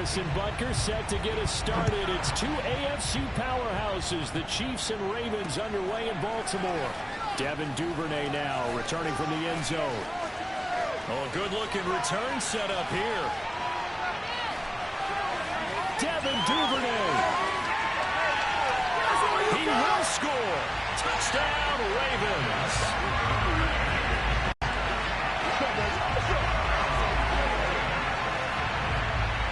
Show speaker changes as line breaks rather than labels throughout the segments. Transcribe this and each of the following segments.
Harrison Butker set to get us started. It's two AFC powerhouses, the Chiefs and Ravens, underway in Baltimore. Devin Duvernay now returning from the end zone. Oh, good-looking return set up here. Devin Duvernay. He will score. Touchdown, Ravens.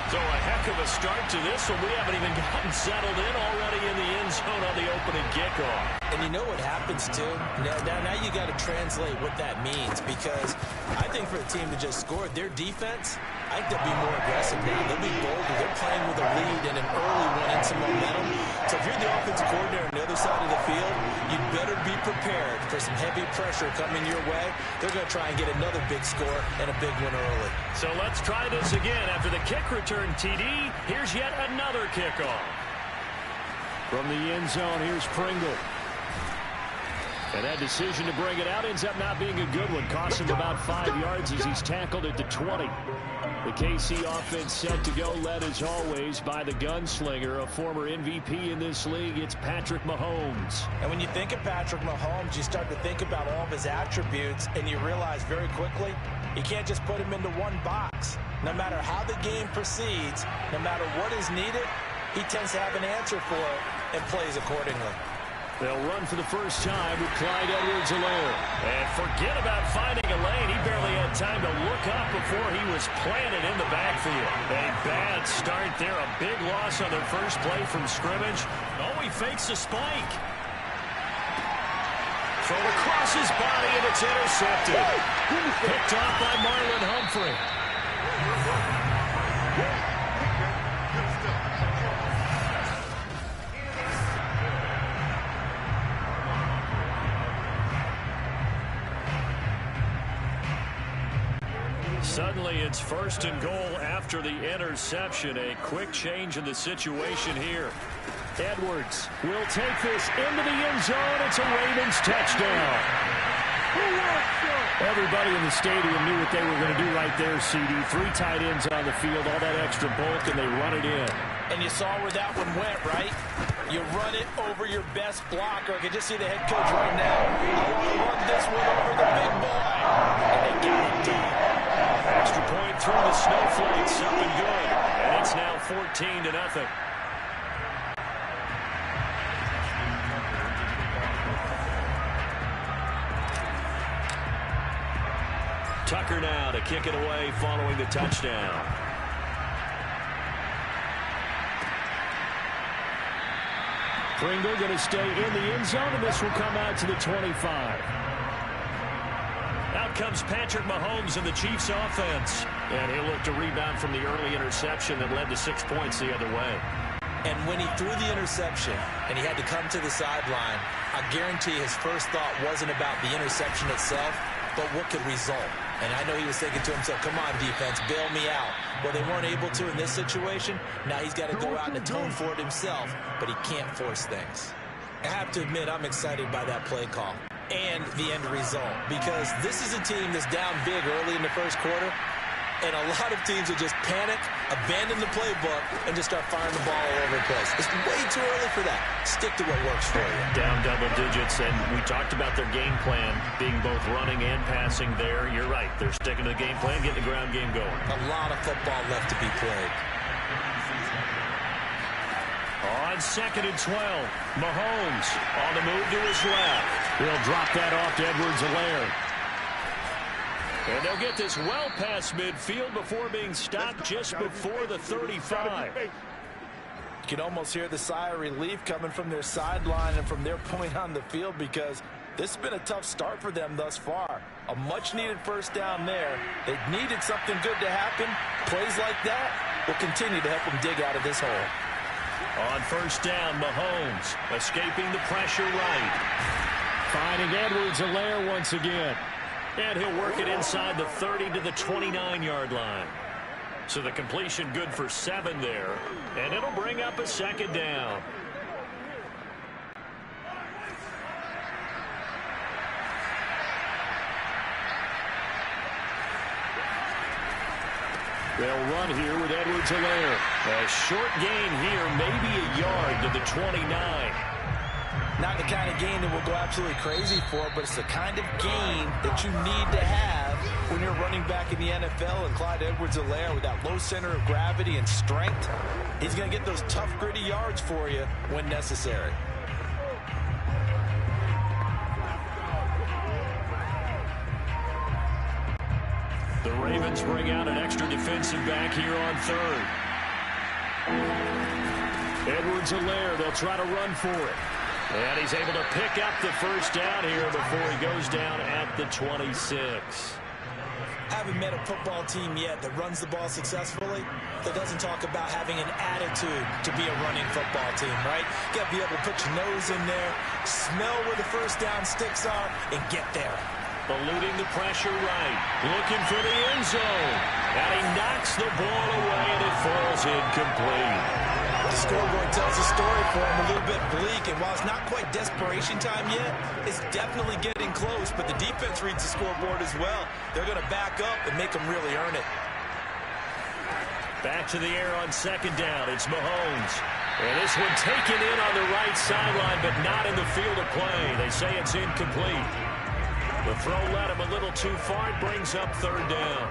So a heck of a start to this one. We haven't even gotten settled in already in the end zone on the opening kickoff.
And you know what happens, too? Now you got to translate what that means, because I think for the team to just score, their defense, I think they'll be more aggressive now. They'll be bolder. They're playing with a lead and an early one and some momentum. So if you're the offensive coordinator on the other side of the field, you'd better be prepared for some heavy pressure coming your way. They're going to try and get another big score and a big one early.
So let's try this again. After the kick return TD, here's yet another kickoff. From the end zone, here's Pringle. And that decision to bring it out ends up not being a good one. Costs him about 5 yards as he's tackled at the 20. The KC offense set to go, led as always by the gunslinger, a former MVP in this league. It's Patrick Mahomes.
And when you think of Patrick Mahomes, you start to think about all of his attributes, and you realize very quickly you can't just put him into one box. No matter how the game proceeds, no matter what is needed, he tends to have an answer for it and plays accordingly.
They'll run for the first time with Clyde Edwards-Helaire. And forget about finding a lane. He barely had time to look up before he was planted in the backfield. A bad start there. A big loss on their first play from scrimmage. Oh, he fakes a spike. Thrown across his body, and it's intercepted. Picked off by Marlon Humphrey. Suddenly it's first and goal after the interception. A quick change in the situation here. Edwards will take this into the end zone. It's a Ravens touchdown. Everybody in the stadium knew what they were going to do right there, CD. 3 tight ends on the field, all that extra bulk, and they run it in. And you saw where that one went, right? You run it over your best blocker. I can just see the head coach right now. I want to run this one over the big boy. And they got it done. Extra point through the snowflakes, up and good. And it's now 14-0. Tucker now to kick it away following the touchdown. Pringle going to stay in the end zone, and this will come out to the 25. Out comes Patrick Mahomes and the Chiefs offense. And he'll look to rebound from the early interception that led to 6 points the other way.
And when he threw the interception and he had to come to the sideline, I guarantee his first thought wasn't about the interception itself, but what could result. And I know he was thinking to himself, come on, defense, bail me out. Well, they weren't able to in this situation. Now he's got to go out and atone for it himself, but he can't force things. I have to admit, I'm excited by that play call and the end result, because this is a team that's down big early in the first quarter, and a lot of teams will just panic, abandon the playbook, and just start firing the ball all over the place. It's way too early for that. Stick to what works for you.
Down double digits, and we talked about their game plan being both running and passing there. You're right. They're sticking to the game plan, getting the ground game going.
A lot of football left to be played.
On 2nd and 12, Mahomes on the move to his left. He'll drop that off to Edwards-Helaire. And they'll get this well past midfield before being stopped just before the 35.
You can almost hear the sigh of relief coming from their sideline and from their point on the field, because this has been a tough start for them thus far. A much-needed first down there. They needed something good to happen. Plays like that will continue to help them dig out of this hole.
On first down, Mahomes escaping the pressure right. Finding Edwards-Helaire once again. And he'll work it inside the 30 to the 29-yard line. So the completion good for 7 there. And it'll bring up a second down. They'll run here with Edwards-Helaire. A short gain here, maybe a yard to the 29.
Not the kind of gain that we'll go absolutely crazy for, but it's the kind of gain that you need to have when you're running back in the NFL. And Clyde Edwards-Helaire, with that low center of gravity and strength, he's going to get those tough, gritty yards for you when necessary.
The Ravens bring out an extra defensive back here on third. Edwards-Helaire, they'll try to run for it. And he's able to pick up the first down here before he goes down at the 26.
Haven't met a football team yet that runs the ball successfully, that doesn't talk about having an attitude to be a running football team, right? You got to be able to put your nose in there, smell where the first down sticks are, and get there.
Eluding the pressure right. Looking for the end zone. And he knocks the ball away, and it falls incomplete.
The scoreboard tells a story for him, a little bit bleak, and while it's not quite desperation time yet, it's definitely getting close, but the defense reads the scoreboard as well. They're going to back up and make them really earn it.
Back to the air on second down. It's Mahomes. And this one taken in on the right sideline, but not in the field of play. They say it's incomplete. The throw led him a little too far. It brings up third down.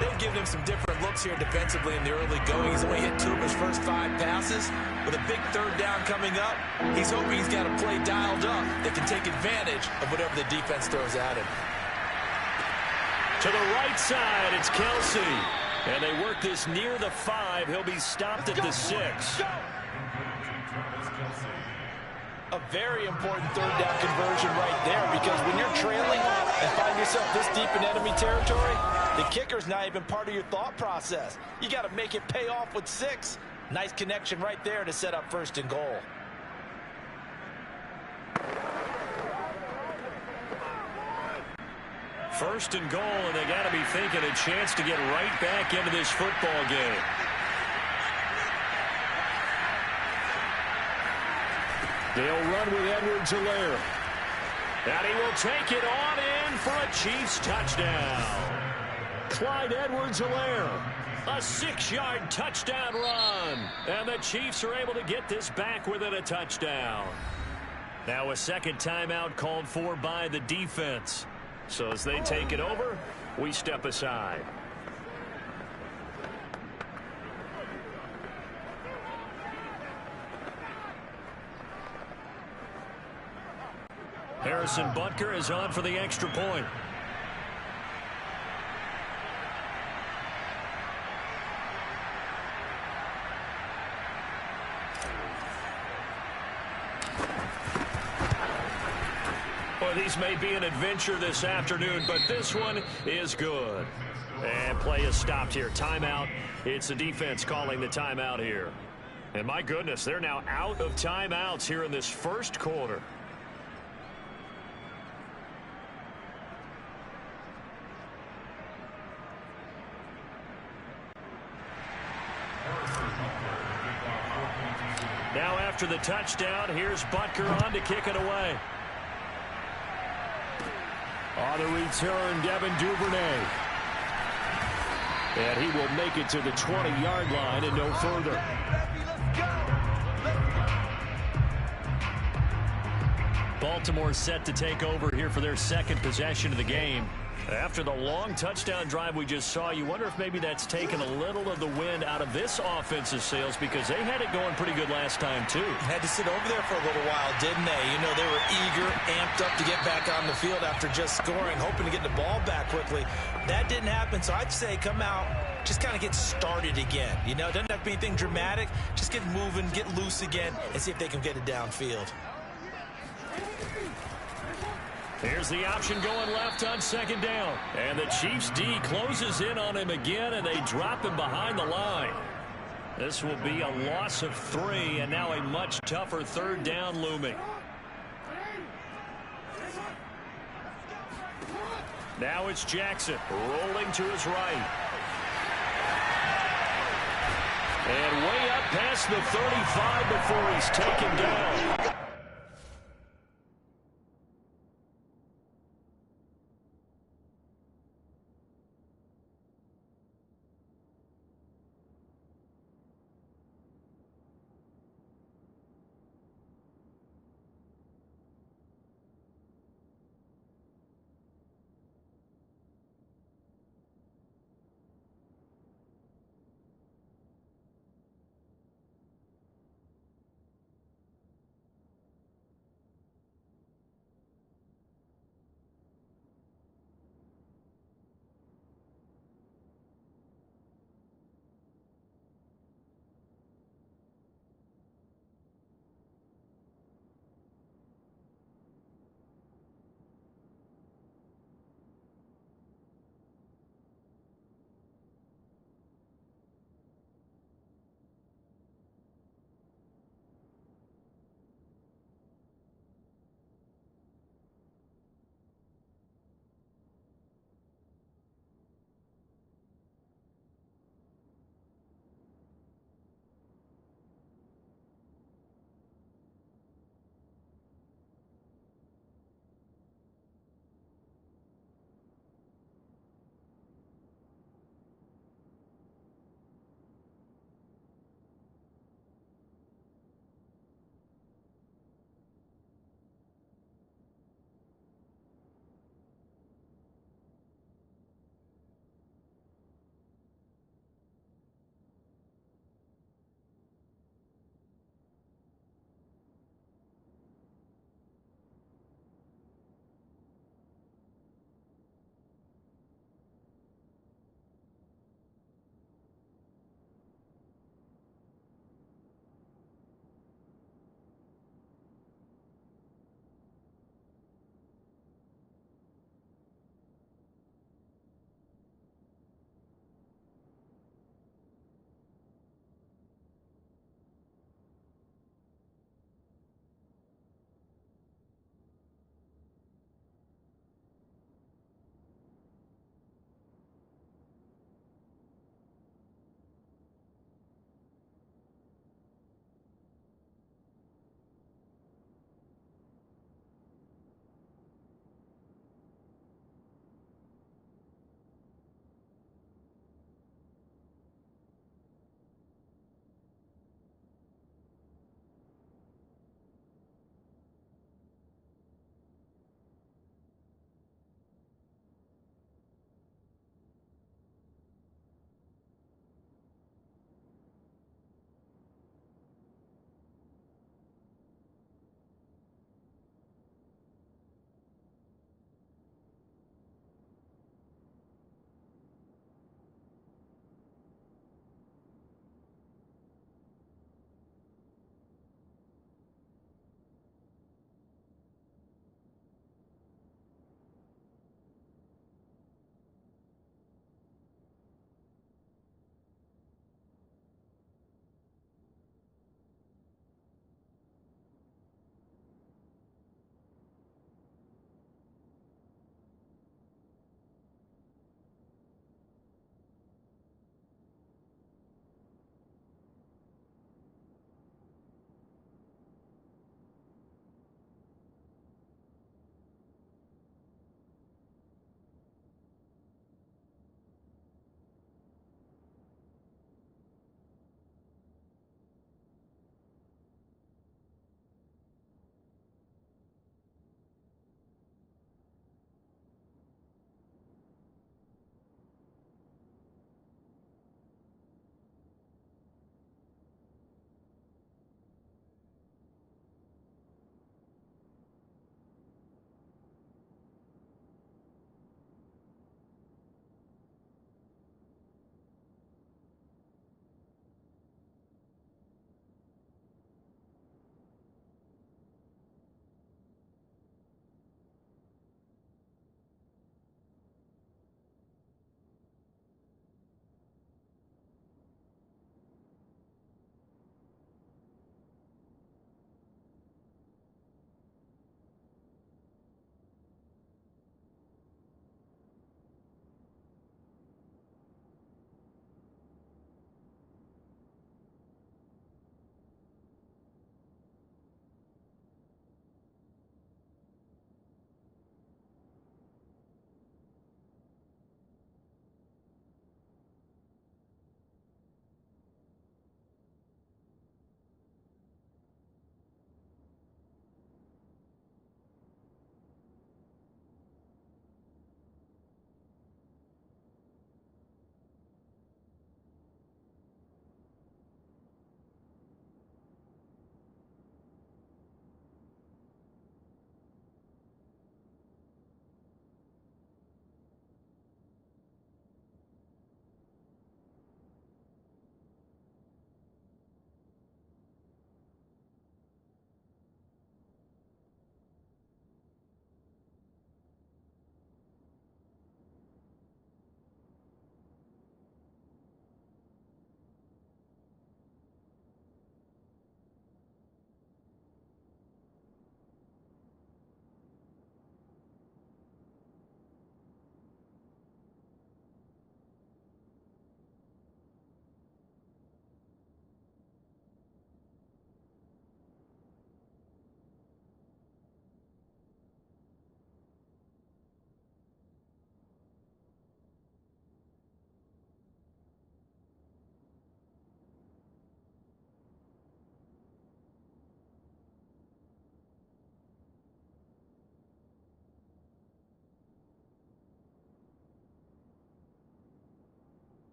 They've given him some different looks here defensively in the early going. He's only hit 2 of his first 5 passes. With a big third down coming up, he's hoping he's got a play dialed up that can take advantage of whatever the defense throws at him.
To the right side, it's Kelsey. And they work this near the 5. He'll be stopped at the 6.
A very important third down conversion right there, because when you're trailing and find yourself this deep in enemy territory, the kicker's not even part of your thought process. You got to make it pay off with 6. Nice connection right there to set up first and goal.
First and goal, and they got to be thinking a chance to get right back into this football game. They'll run with Edwards-Helaire. And he will take it on in for a Chiefs touchdown. Clyde Edwards-Helaire, a 6-yard touchdown run. And the Chiefs are able to get this back within a touchdown. Now a second timeout called for by the defense. So as they take it over, we step aside. Harrison Butker is on for the extra point. Well, these may be an adventure this afternoon, but this one is good. And play is stopped here. Timeout. It's the defense calling the timeout here. And my goodness, they're now out of timeouts here in this first quarter. Now after the touchdown, here's Butker on to kick it away. On the return, Devin Duvernay. And he will make it to the 20-yard line and no further. Baltimore set to take over here for their second possession of the game. After the long touchdown drive we just saw, you wonder if maybe that's taken a little of the wind out of this offensive sails, because they had it going pretty good last time, too.
Had to sit over there for a little while, didn't they? You know, they were eager, amped up to get back on the field after just scoring, hoping to get the ball back quickly. That didn't happen, so I'd say come out, just kind of get started again. You know, it doesn't have to be anything dramatic. Just get moving, get loose again, and see if they can get it downfield.
Here's the option going left on second down. And the Chiefs D closes in on him again, and they drop him behind the line. This will be a loss of 3, and now a much tougher third down looming. Now it's Jackson rolling to his right. And way up past the 35 before he's taken down.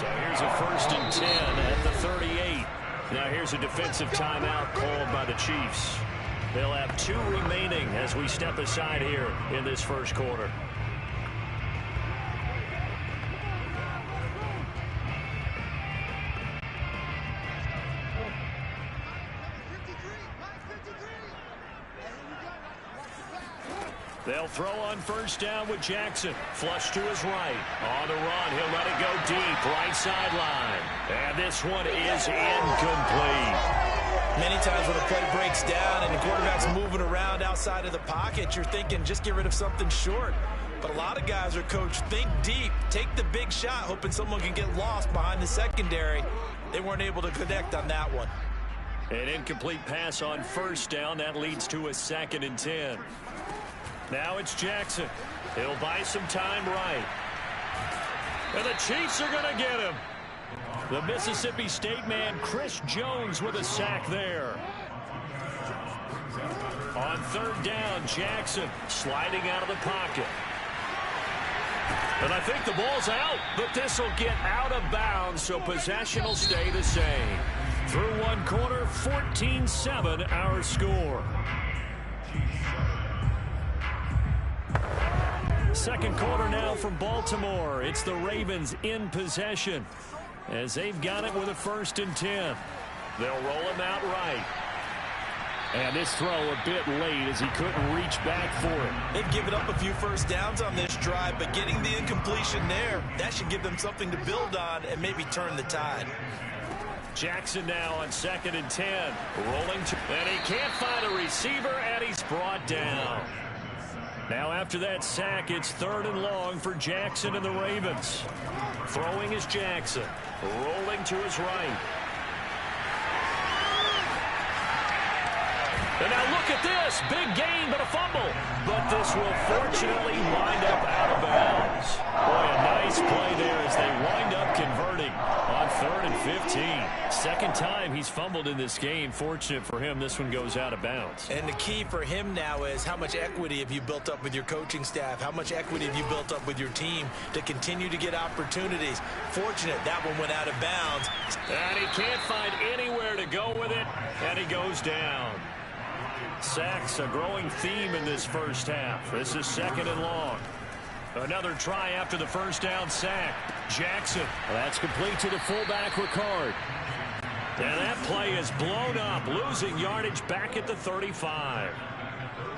So here's a 1st and 10 at the 38. Now here's a defensive timeout called by the Chiefs. They'll have 2 remaining as we step aside here in this first quarter. They'll throw on 1st down with Jackson. Flush to his right. On the run, he'll let it go deep. Right sideline. And this one is incomplete.
Many times when a play breaks down and the quarterback's moving around outside of the pocket, you're thinking just get rid of something short. But a lot of guys are coached, think deep, take the big shot, hoping someone can get lost behind the secondary. They weren't able to connect on that one.
An incomplete pass on 1st down. That leads to a 2nd and 10. Now it's Jackson. He'll buy some time right. And the Chiefs are going to get him. The Mississippi State man, Chris Jones, with a sack there. On 3rd down, Jackson sliding out of the pocket. And I think the ball's out, but this will get out of bounds, so possession will stay the same. Through 1 quarter, 14-7 our score. Second quarter now from Baltimore. It's the Ravens in possession as they've got it with a 1st and 10. They'll roll him out right. And this throw a bit late as he couldn't reach back for it.
They've given up a few 1st downs on this drive, but getting the incompletion there, that should give them something to build on and maybe turn the tide.
Jackson now on 2nd and 10. Rolling to, and he can't find a receiver, and he's brought down. Now after that sack, it's 3rd and long for Jackson and the Ravens. Throwing is Jackson. Rolling to his right. And now look at this. Big gain, but a fumble. But this will fortunately wind up out of bounds. Boy, a nice play there as they wind up converting on 3rd and 15. Second time he's fumbled in this game. Fortunate for him, this one goes out of bounds.
And the key for him now is how much equity have you built up with your coaching staff? How much equity have you built up with your team to continue to get opportunities? Fortunate that one went out of bounds.
And he can't find anywhere to go with it, and he goes down. Sacks, a growing theme in this first half. This is 2nd and long. Another try after the 1st down sack. Jackson. That's complete to the fullback, Ricard. And that play is blown up, losing yardage back at the 35.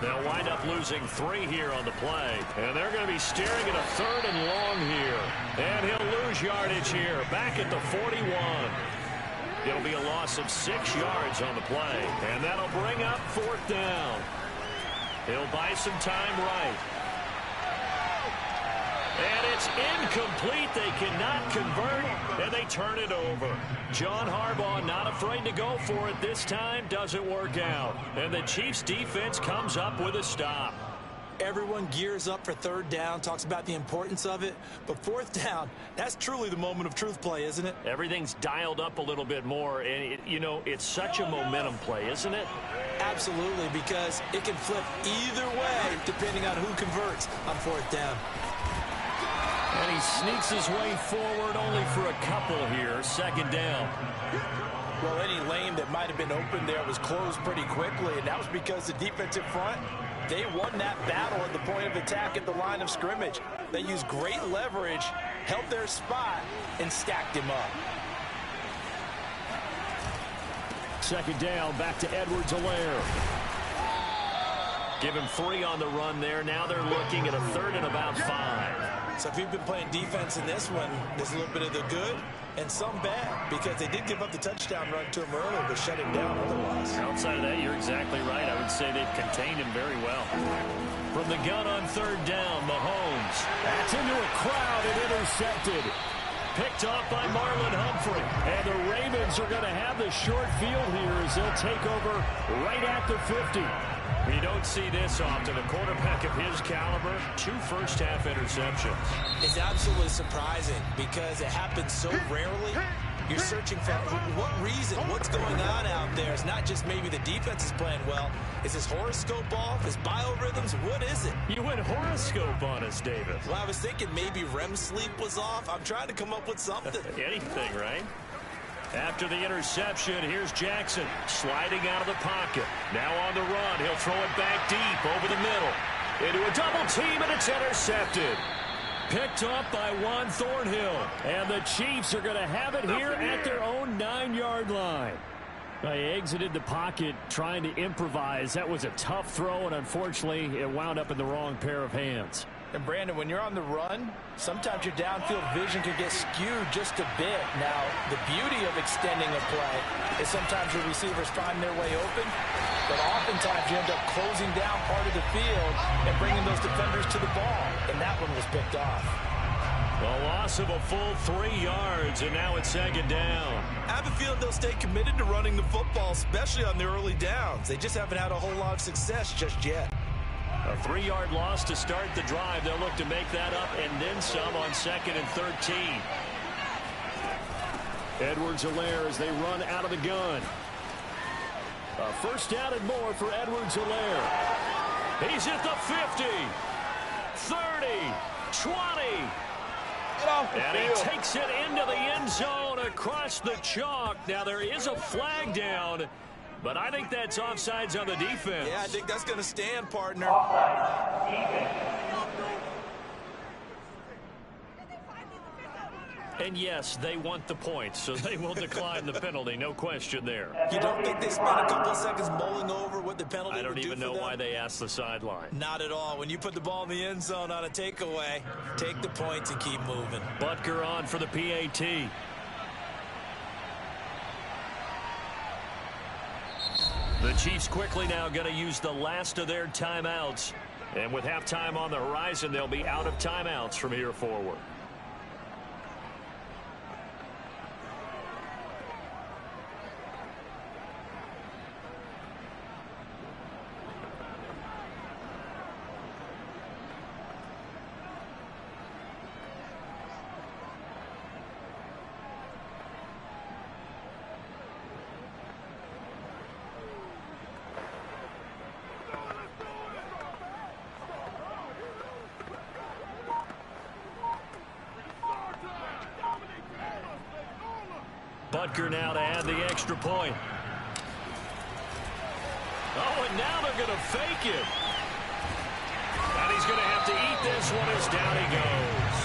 They'll wind up losing 3 here on the play. And they're going to be staring at a 3rd and long here. And he'll lose yardage here, back at the 41. It'll be a loss of 6 yards on the play. And that'll bring up 4th down. He'll buy some time right. And it's incomplete. They cannot convert, and they turn it over. John Harbaugh not afraid to go for it this time. Doesn't work out. And the Chiefs defense comes up with a stop.
Everyone gears up for 3rd down, talks about the importance of it. But 4th down, that's truly the moment of truth play, isn't it?
Everything's dialed up a little bit more. And, it's such a momentum play, isn't it?
Absolutely, because it can flip either way depending on who converts on 4th down.
And he sneaks his way forward only for a couple here. 2nd down.
Well, any lane that might have been open there was closed pretty quickly, and that was because the defensive front, they won that battle at the point of attack at the line of scrimmage. They used great leverage, held their spot, and stacked him up.
2nd down, back to Edwards-Helaire. Give him 3 on the run there. Now they're looking at a 3rd and about 5.
So if you've been playing defense in this one, there's a little bit of the good and some bad, because they did give up the touchdown run to him earlier, but shut him down otherwise.
Outside of that, you're exactly right. I would say they've contained him very well. From the gun on 3rd down, Mahomes. That's into a crowd and intercepted. Picked off by Marlon Humphrey. And the Ravens are going to have the short field here as they'll take over right at the 50. We don't see this often. A quarterback of his caliber, 2 first-half interceptions.
It's absolutely surprising because it happens so rarely. You're searching for what reason, what's going on out there. It's not just maybe the defense is playing well. Is his horoscope off? His biorhythms? What is it?
You went horoscope on us, David.
Well, I was thinking maybe REM sleep was off. I'm trying to come up with something.
Anything, right? After the interception, here's Jackson sliding out of the pocket. Now on the run. He'll throw it back deep over the middle. Into a double team, and it's intercepted. Picked up by Juan Thornhill. And the Chiefs are going to have it here at their own 9-yard line. They exited the pocket trying to improvise. That was a tough throw, and unfortunately, it wound up in the wrong pair of hands.
And, Brandon, when you're on the run, sometimes your downfield vision can get skewed just a bit. Now, the beauty of extending a play is sometimes your receivers find their way open, but oftentimes you end up closing down part of the field and bringing those defenders to the ball, and that one was picked off.
A loss of a full 3 yards, and now it's second down.
I have a feeling they'll stay committed to running the football, especially on the early downs. They just haven't had a whole lot of success just yet.
A 3-yard loss to start the drive. They'll look to make that up and then some on 2nd and 13. Edwards-Helaire as they run out of the gun. A first down and more for Edwards-Helaire. He's at the 50, 30, 20. And he takes it into the end zone across the chalk. Now there is a flag down, but I think that's offsides on the defense.
Yeah, I think that's going to stand, partner.
And yes, they want the points, so they will decline the penalty. No question there.
You don't think they spent a couple of seconds mulling over what the penalty would do for them?
I don't even know why they asked the sideline.
Not at all. When you put the ball in the end zone on a takeaway, take the points and keep moving.
Butker on for the PAT. The Chiefs quickly now going to use the last of their timeouts. And with halftime on the horizon, they'll be out of timeouts from here forward. Butker now to add the extra point. Oh, and now they're going to fake it. And he's going to have to eat this one as down he goes.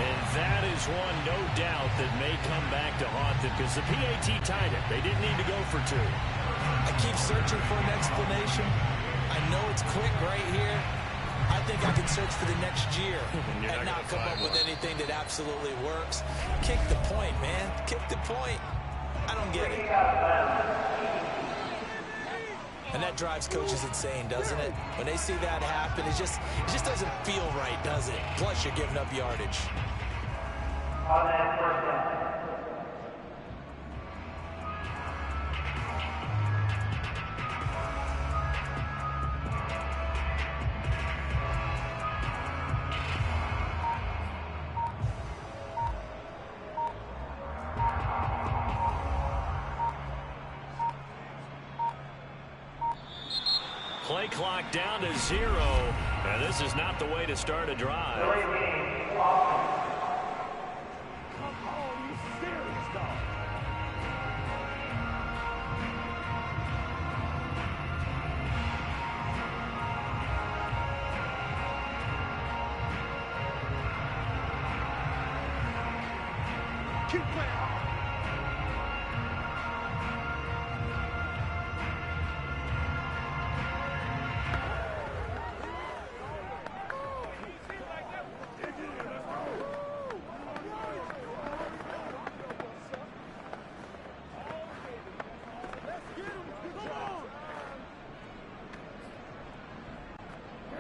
And that is one, no doubt, that may come back to haunt them because the PAT tied it. They didn't need to go for 2.
I keep searching for an explanation. I know it's quick right here. I think I can search for the next year and not come up with anything that absolutely works. Kick the point, man. Kick the point. I don't get it. And that drives coaches insane, doesn't it? When they see that happen, it just doesn't feel right, does it? Plus, you're giving up yardage.
Play clock down to 0. And this is not the way to start a drive.
Keep playing.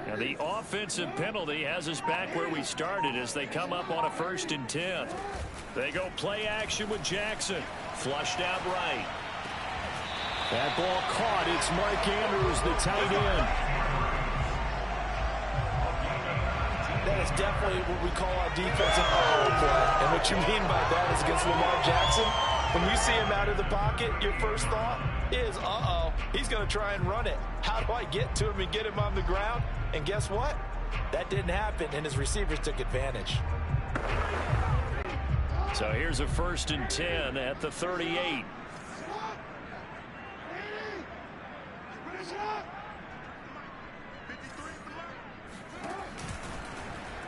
And the offensive penalty has us back where we started as they come up on a 1st and 10. They go play action with Jackson. Flushed out right. That ball caught. It's Mark Andrews, the tight end.
That That's definitely what we call our defensive play. And what you mean by that is against Lamar Jackson, when you see him out of the pocket, your first thought is, uh-oh, he's going to try and run it. How do I get to him and get him on the ground? And guess what? That didn't happen, and his receivers took advantage.
So here's a 1st and 10 at the 38.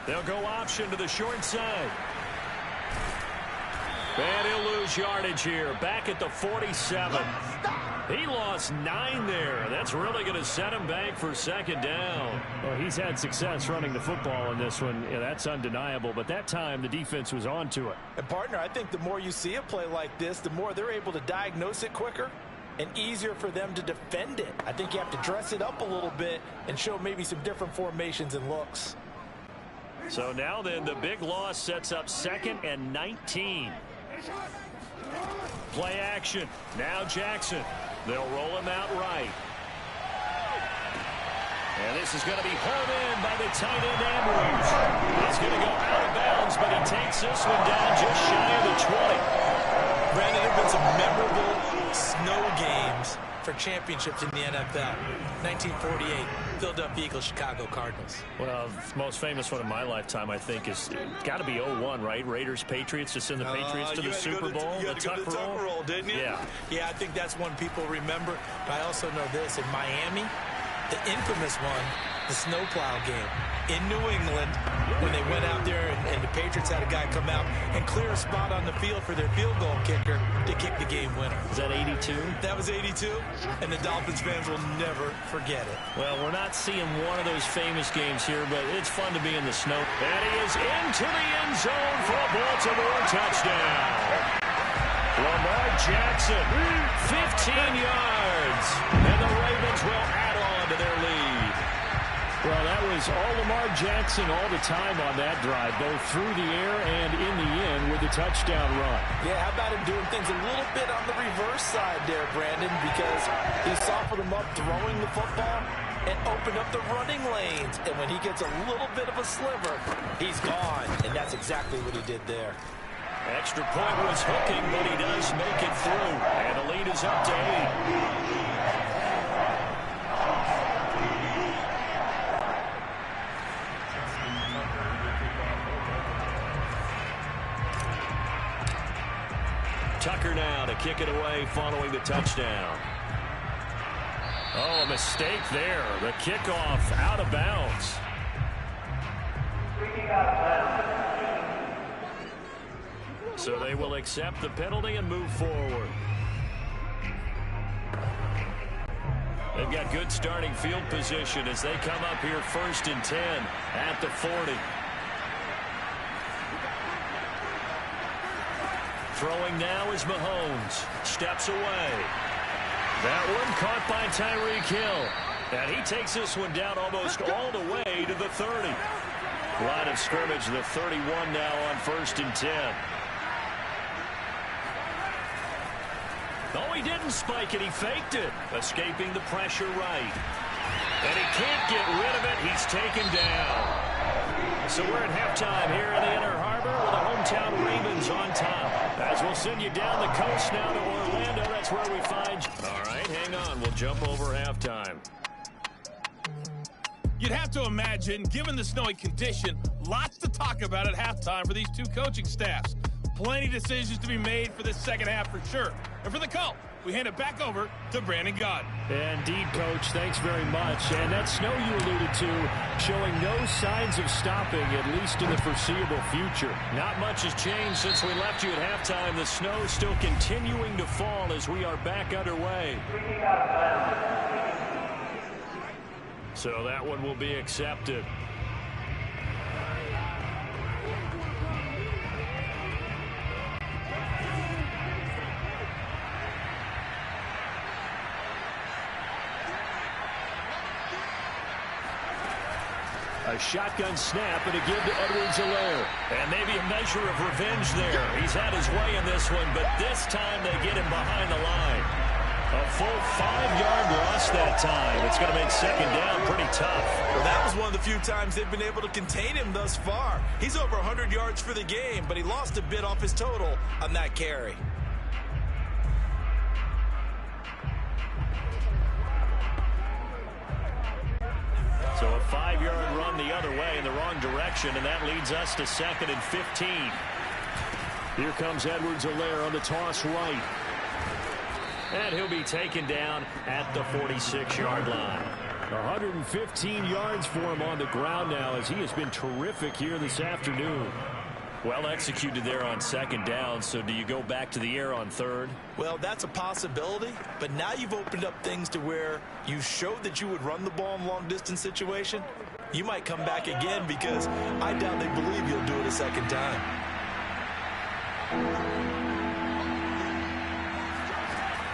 They'll go option to the short side. And he'll lose yardage here. Back at the 47. He lost 9 there. That's really going to set him back for 2nd down. Well, he's had success running the football in this one. Yeah, that's undeniable. But that time, the defense was on to it.
And, partner, I think the more you see a play like this, the more they're able to diagnose it quicker and easier for them to defend it. I think you have to dress it up a little bit and show maybe some different formations and looks.
So now then, the big loss sets up 2nd and 19. Play action. Now Jackson. They'll roll him out right. And this is going to be hauled in by the tight end Andrews. He's going to go out of bounds, but he takes this one down just shy of the 20.
Brandon, there have been some memorable snow games for championships in the NFL. 1948, Philadelphia Eagles, Chicago Cardinals.
Well, the most famous one in my lifetime, I think, is got to be 01, right? Raiders, Patriots, to send the Patriots to the Super Bowl.
You had to go to the Tuck roll, didn't you? Yeah, I think that's one people remember. But I also know this. In Miami, the infamous one, the snowplow game in New England, when they went out there and the Patriots had a guy come out and clear a spot on the field for their field goal kicker to kick the game winner.
Is that 82?
That was 82, and the Dolphins fans will never forget it.
Well, we're not seeing one of those famous games here, but it's fun to be in the snow. And he is into the end zone for a Baltimore touchdown. Lamar Jackson, 15 yards, and the Ravens will add on to their lead. Well, that was all Lamar Jackson all the time on that drive, both through the air and in the end with the touchdown run.
Yeah, how about him doing things a little bit on the reverse side there, Brandon, because he softened him up throwing the football and opened up the running lanes. And when he gets a little bit of a sliver, he's gone. And that's exactly what he did there.
Extra point was hooking, but he does make it through. And the lead is up to 8. Tucker now to kick it away following the touchdown. Oh, a mistake there. The kickoff out of bounds. So they will accept the penalty and move forward. They've got good starting field position as they come up here 1st and 10 at the 40. Throwing now is Mahomes. Steps away. That one caught by Tyreek Hill. And he takes this one down almost all the way to the 30. Line of scrimmage, the 31 now on 1st and 10. Oh, he didn't spike it. He faked it. Escaping the pressure right. And he can't get rid of it. He's taken down. So we're at halftime here in the Inner Harbor with the hometown Ravens on top. As we'll send you down the coast now to Orlando. That's where we find you. All right, hang on. We'll jump over halftime.
You'd have to imagine, given the snowy condition, lots to talk about at halftime for these two coaching staffs. Plenty of decisions to be made for this second half for sure. And for the call, we hand it back over to Brandon Gaudin.
Indeed, Coach. Thanks very much. And that snow you alluded to showing no signs of stopping, at least in the foreseeable future. Not much has changed since we left you at halftime. The snow is still continuing to fall as we are back underway. So that one will be accepted. A shotgun snap and a give to Edwards-Helaire. And maybe a measure of revenge there. He's had his way in this one, but this time they get him behind the line. A full 5-yard loss that time. It's going to make second down pretty tough.
Well, that was one of the few times they've been able to contain him thus far. He's over 100 yards for the game, but he lost a bit off his total on that carry.
So a 5-yard run the other way in the wrong direction, and that leads us to 2nd and 15. Here comes Edwards-Helaire on the toss right. And he'll be taken down at the 46-yard line. 115 yards for him on the ground now, as he has been terrific here this afternoon. Well executed there on 2nd down, so do you go back to the air on 3rd?
Well, that's a possibility, but now you've opened up things to where you showed that you would run the ball in long-distance situation. You might come back again, because I doubt they believe you'll do it a second time.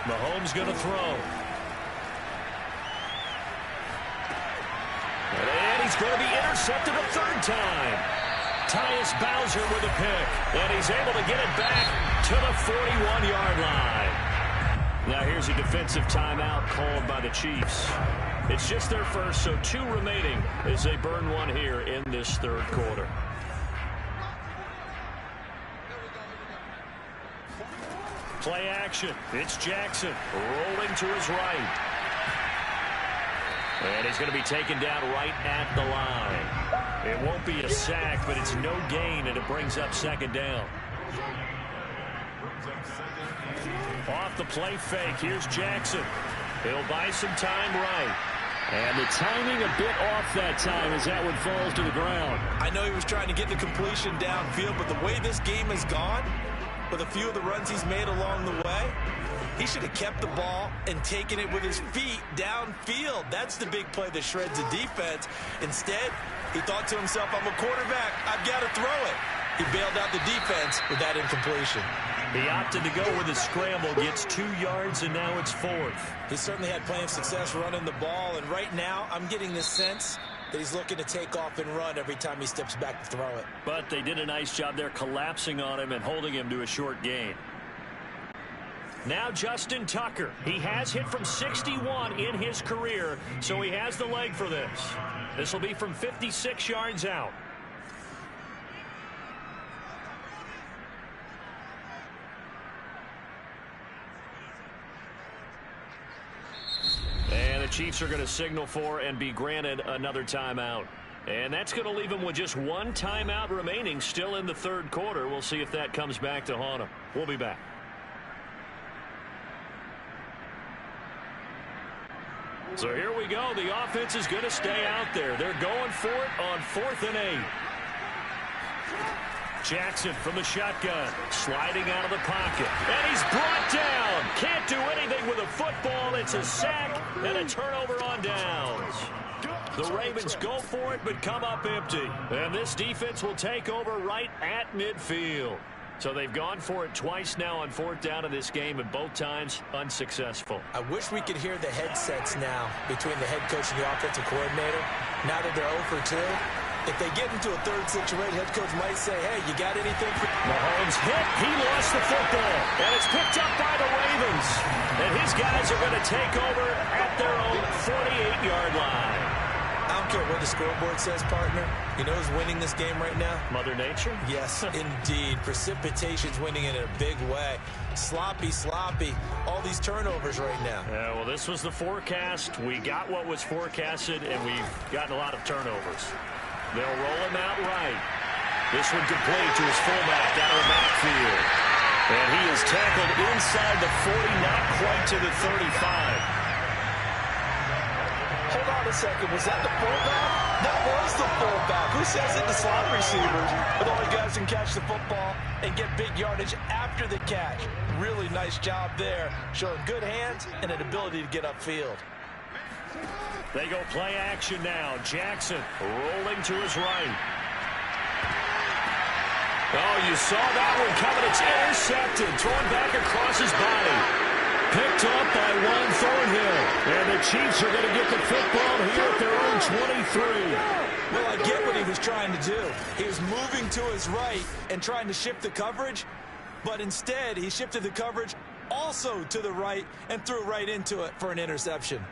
Mahomes going to throw. And he's going to be intercepted a 3rd time. Tyus Bowser with a pick. And he's able to get it back to the 41-yard line. Now here's a defensive timeout called by the Chiefs. It's just their first, so 2 remaining as they burn one here in this 3rd quarter. Play action. It's Jackson rolling to his right. And he's going to be taken down right at the line. It won't be a sack, but it's no gain, and it brings up 2nd down. Off the play fake, here's Jackson. He'll buy some time right. And the timing a bit off that time as that one falls to the ground.
I know he was trying to get the completion downfield, but the way this game has gone, with a few of the runs he's made along the way, he should have kept the ball and taken it with his feet downfield. That's the big play that shreds the defense. Instead, he thought to himself, I'm a quarterback, I've got to throw it. He bailed out the defense with that incompletion.
He opted to go with a scramble, gets 2 yards, and now it's 4th.
He certainly had plenty of success running the ball, and right now I'm getting this sense that he's looking to take off and run every time he steps back to throw it.
But they did a nice job there collapsing on him and holding him to a short gain. Now Justin Tucker. He has hit from 61 in his career, so he has the leg for this. This will be from 56 yards out. And the Chiefs are going to signal for and be granted another timeout. And that's going to leave them with just 1 timeout remaining still in the 3rd quarter. We'll see if that comes back to haunt them. We'll be back. So here we go. The offense is going to stay out there. They're going for it on 4th and 8. Jackson from the shotgun, sliding out of the pocket. And he's brought down. Can't do anything with a football. It's a sack and a turnover on downs. The Ravens go for it but come up empty. And this defense will take over right at midfield. So they've gone for it twice now on 4th down in this game, and both times unsuccessful.
I wish we could hear the headsets now between the head coach and the offensive coordinator. Now that they're 0 for 2, if they get into a 3rd situation, head coach might say, hey, you got anything for...
Mahomes hit. He lost the football. And it's picked up by the Ravens. And his guys are going to take over at their own 48-yard line.
I don't care what the scoreboard says, partner. You know who's winning this game right now?
Mother Nature?
Yes, indeed. Precipitation's winning in a big way. Sloppy, sloppy. All these turnovers right now.
Yeah, well, this was the forecast. We got what was forecasted, and we've gotten a lot of turnovers. They'll roll him out right. This one complete to his fullback out of the backfield. And he is tackled inside the 40, not quite to the 35.
Hold on a second. Was that the fullback? That was the fullback. Who says it? The slot receivers are the only guys who can catch the football and get big yardage after the catch. Really nice job there, showing good hands and an ability to get upfield.
They go play action now. Jackson rolling to his right. Oh, you saw that one coming. It's intercepted. Thrown back across his body. Picked up by Juan Thornhill. And the Chiefs are going to get the football here at their own 23.
Well, I get what he was trying to do. He was moving to his right and trying to shift the coverage, but instead he shifted the coverage also to the right and threw right into it for an interception.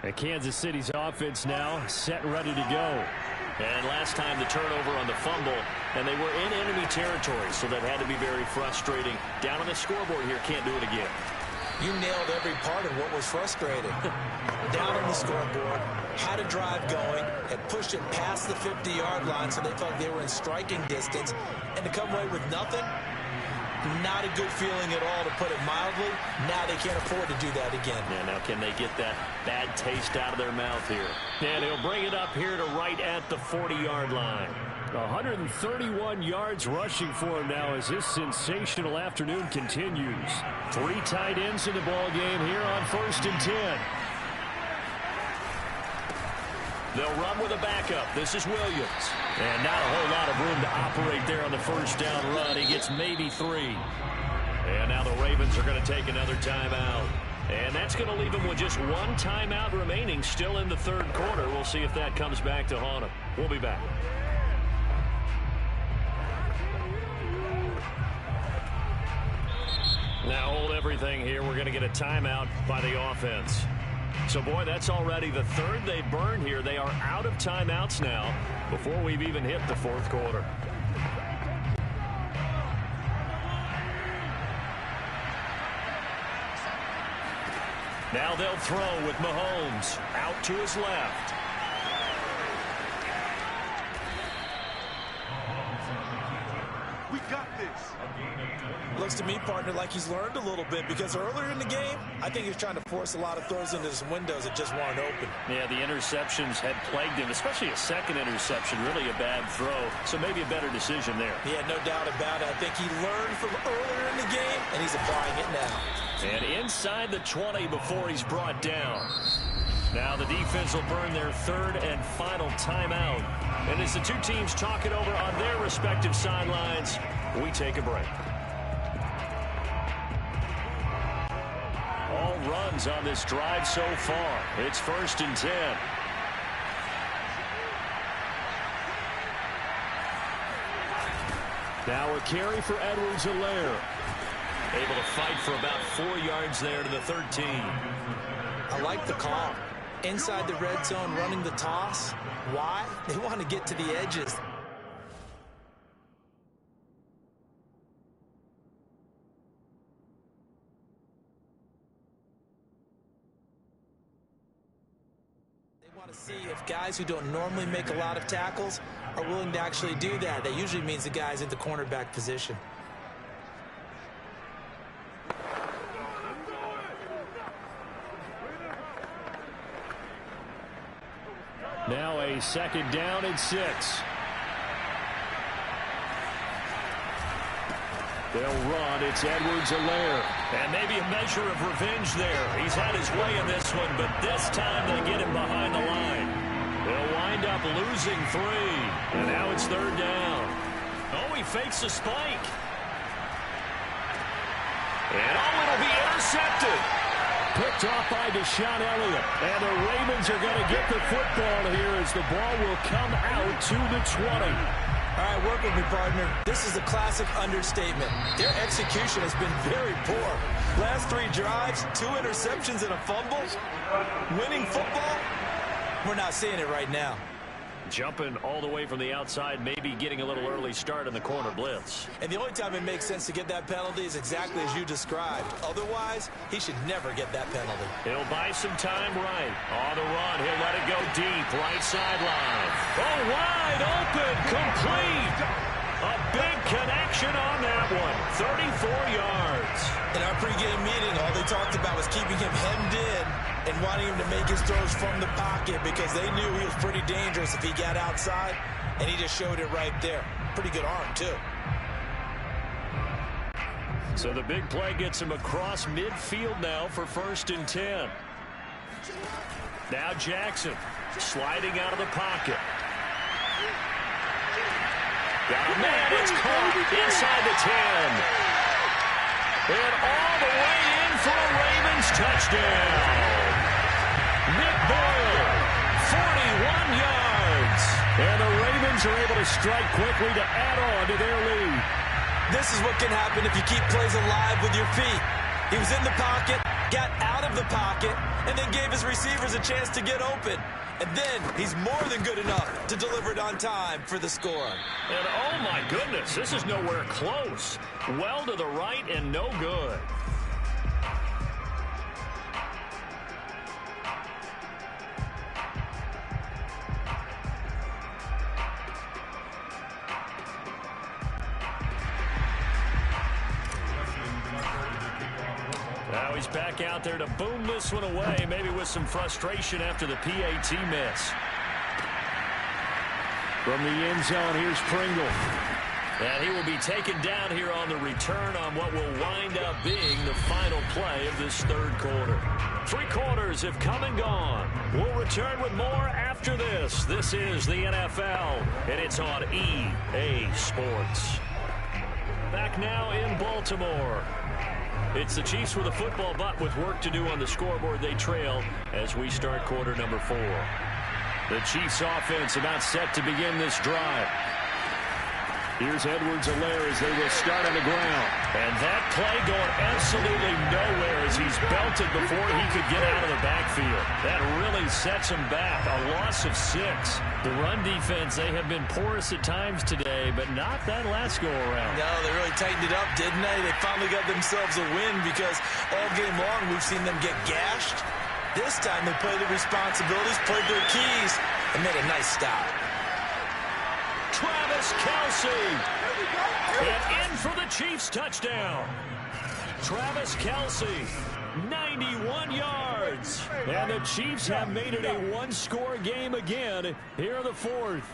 And Kansas City's offense now set and ready to go. And last time the turnover on the fumble, and they were in enemy territory, so that had to be very frustrating. Down on the scoreboard here, can't do it again.
You nailed every part of what was frustrating. Down on the scoreboard, had a drive going, and pushed it past the 50-yard line so they felt they were in striking distance, and to come away with nothing, not a good feeling at all, to put it mildly. Now they can't afford to do that again.
Yeah, now can they get that bad taste out of their mouth here? And he'll bring it up here to right at the 40-yard line. 131 yards rushing for him now as this sensational afternoon continues. 3 tight ends in the ball game here on 1st and 10. They'll run with a backup. This is Williams. And not a whole lot of room to operate there on the first down run. He gets maybe 3. And now the Ravens are going to take another timeout. And that's going to leave them with just 1 timeout remaining still in the 3rd quarter. We'll see if that comes back to haunt them. We'll be back. Now hold everything here. We're going to get a timeout by the offense. So, boy, that's already the 3rd they've burned here. They are out of timeouts now before we've even hit the 4th quarter. Now they'll throw with Mahomes out to his left.
We got this.
Looks to me, partner, like he's learned a little bit, because earlier in the game, I think he was trying to force a lot of throws into his windows that just weren't open.
Yeah, the interceptions had plagued him, especially a second interception, really a bad throw. So maybe a better decision there.
Yeah, no doubt about it. I think he learned from earlier in the game, and he's applying it now.
And inside the 20 before he's brought down. Now the defense will burn their 3rd and final timeout. And as the two teams talk it over on their respective sidelines, we take a break. All runs on this drive so far. It's 1st and 10. Now a carry for Edwards-Helaire. Able to fight for about 4 yards there to the 13.
I like the call. Inside the red zone, running the toss. Why? They want to get to the edges. They want to see if guys who don't normally make a lot of tackles are willing to actually do that. That usually means the guy's in the cornerback position.
Now a 2nd down and 6. They'll run. It's Edwards-Helaire. And maybe a measure of revenge there. He's had his way in this one, but this time they get him behind the line. They'll wind up losing 3. And now it's 3rd down. Oh, he fakes a spike. And oh, it'll be intercepted. Picked off by Deshaun Elliott. And the Ravens are going to get the football here as the ball will come out to the 20.
All right, work with me, partner. This is a classic understatement. Their execution has been very poor. Last 3 drives, 2 interceptions and a fumble. Winning football? We're not seeing it right now.
Jumping all the way from the outside, maybe getting a little early start in the corner blitz.
And the only time it makes sense to get that penalty is exactly as you described. Otherwise, he should never get that penalty.
He'll buy some time right. On the run, he'll let it go deep, right sideline. Oh, wide open, complete. A big connection on that one. 34 yards.
In our pregame meeting, all they talked about was keeping him hemmed in and wanting him to make his throws from the pocket because they knew he was pretty dangerous if he got outside, and he just showed it right there. Pretty good arm, too.
So the big play gets him across midfield now for 1st and 10. Now Jackson sliding out of the pocket. Got a man, it's caught inside the 10. And all the way in for a Ravens touchdown. Nick Boyle, 41 yards. And the Ravens are able to strike quickly to add on to their lead.
This is what can happen if you keep plays alive with your feet. He was in the pocket, got out of the pocket, and then gave his receivers a chance to get open. And then he's more than good enough to deliver it on time for the score.
And oh my goodness, this is nowhere close. Well to the right and no good. Now he's back out there to boom this one away, maybe with some frustration after the PAT miss. From the end zone, here's Pringle. And he will be taken down here on the return on what will wind up being the final play of this third quarter. 3 quarters have come and gone. We'll return with more after this. This is the NFL, and it's on EA Sports. Back now in Baltimore. It's the Chiefs with a football, but with work to do on the scoreboard, they trail as we start quarter number 4. The Chiefs offense about set to begin this drive. Here's Edwards-Helaire as they will start on the ground. And that play going absolutely nowhere as he's belted before he could get out of the backfield. That really sets him back. A loss of 6. The run defense, they have been porous at times today, but not that last go-around.
No, they really tightened it up, didn't they? They finally got themselves a win because all game long we've seen them get gashed. This time they played their responsibilities, played their keys, and made a nice stop.
Travis Kelce. And in for the Chiefs touchdown. Travis Kelce, 91 yards. And the Chiefs have made it a one-score game again here in the fourth.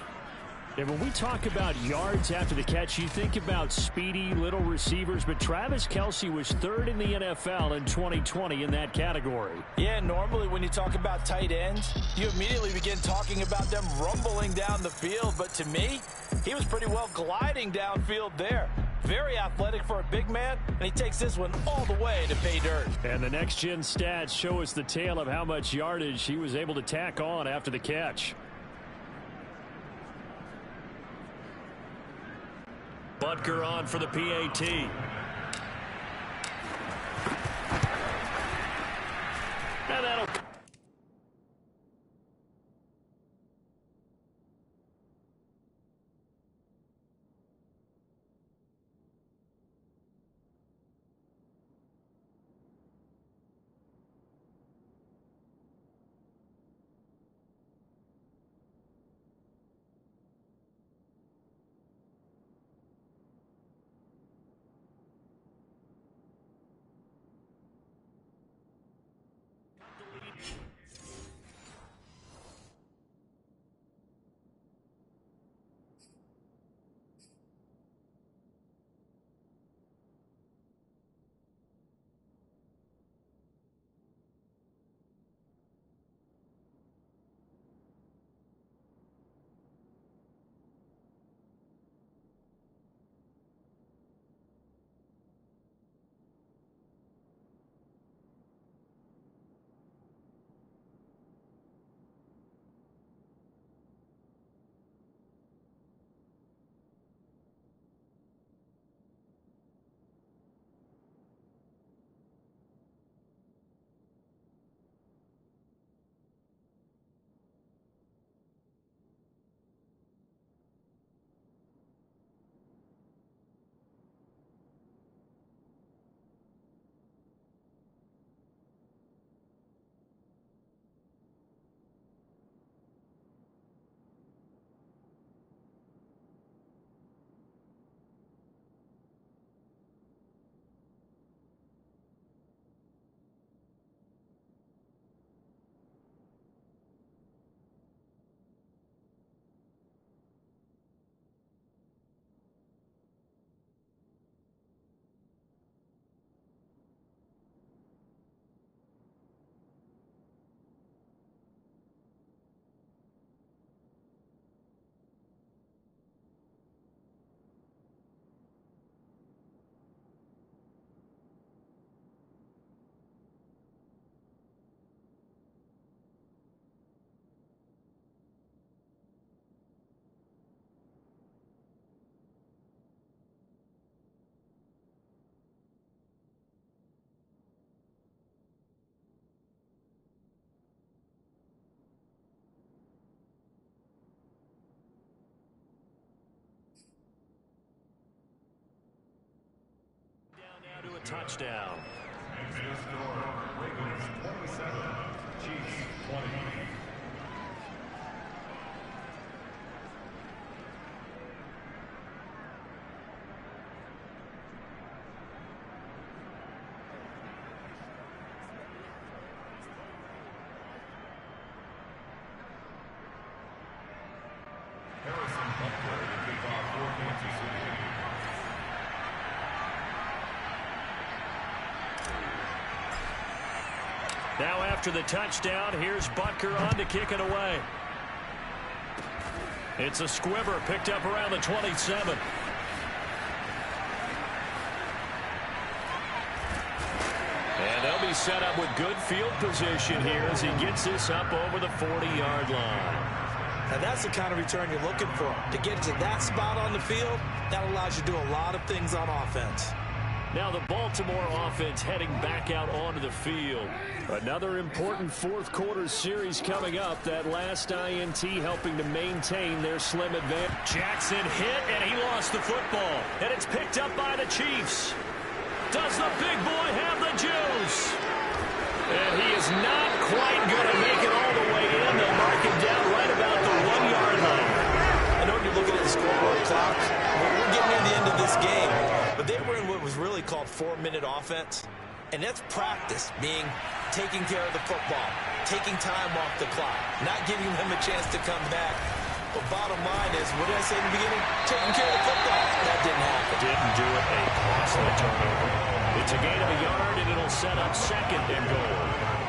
And when we talk about yards after the catch, you think about speedy little receivers, but Travis Kelce was 3rd in the NFL in 2020 in that category.
Yeah, normally when you talk about tight ends, you immediately begin talking about them rumbling down the field, but to me, he was pretty well gliding downfield there. Very athletic for a big man, and he takes this one all the way to pay dirt.
And the next-gen stats show us the tale of how much yardage he was able to tack on after the catch. Butker on for the PAT. And that'll... touchdown. Now after the touchdown, here's Butker on to kick it away. It's a squibber picked up around the 27. And they'll be set up with good field position here as he gets this up over the 40-yard line.
Now that's the kind of return you're looking for. To get to that spot on the field, that allows you to do a lot of things on offense.
Now the Baltimore offense heading back out onto the field. Another important fourth-quarter series coming up. That last INT helping to maintain their slim advantage. Jackson hit, and he lost the football. And it's picked up by the Chiefs. Does the big boy have the juice? And he is not quite going to make it all the way in. They'll mark him down right about the 1-yard line.
I know you're looking at the scoreboard clock. We're getting near the end of this game. But they were in what was really called 4-minute offense. And that's practice, meaning taking care of the football, taking time off the clock, not giving them a chance to come back. But bottom line is, what did I say in the beginning? Taking care of the football. That didn't happen.
Didn't do it. A costly turnover. It's a gain of a yard, and it'll set up second and goal.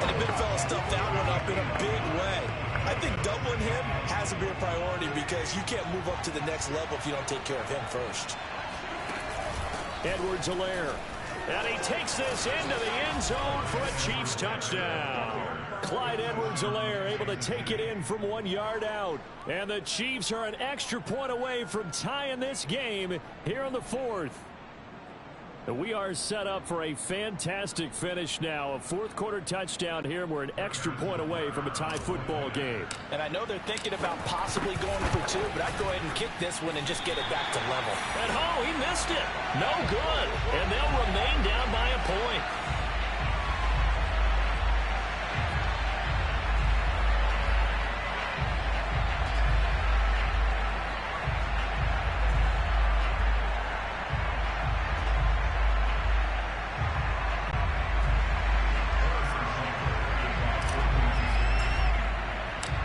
And the big fella stuffed that one up in a big way. I think doubling him has to be a priority because you can't move up to the next level if you don't take care of him first.
Edwards-Helaire. And he takes this into the end zone for a Chiefs touchdown. Clyde Edwards-Helaire able to take it in from 1 yard out. And the Chiefs are an extra point away from tying this game here in the fourth. We are set up for a fantastic finish now. A fourth-quarter touchdown here. We're an extra point away from a tie football game.
And I know they're thinking about possibly going for two, but I'd go ahead and kick this one and just get it back to level.
And oh, he missed it. No good. And they'll remain down by a point.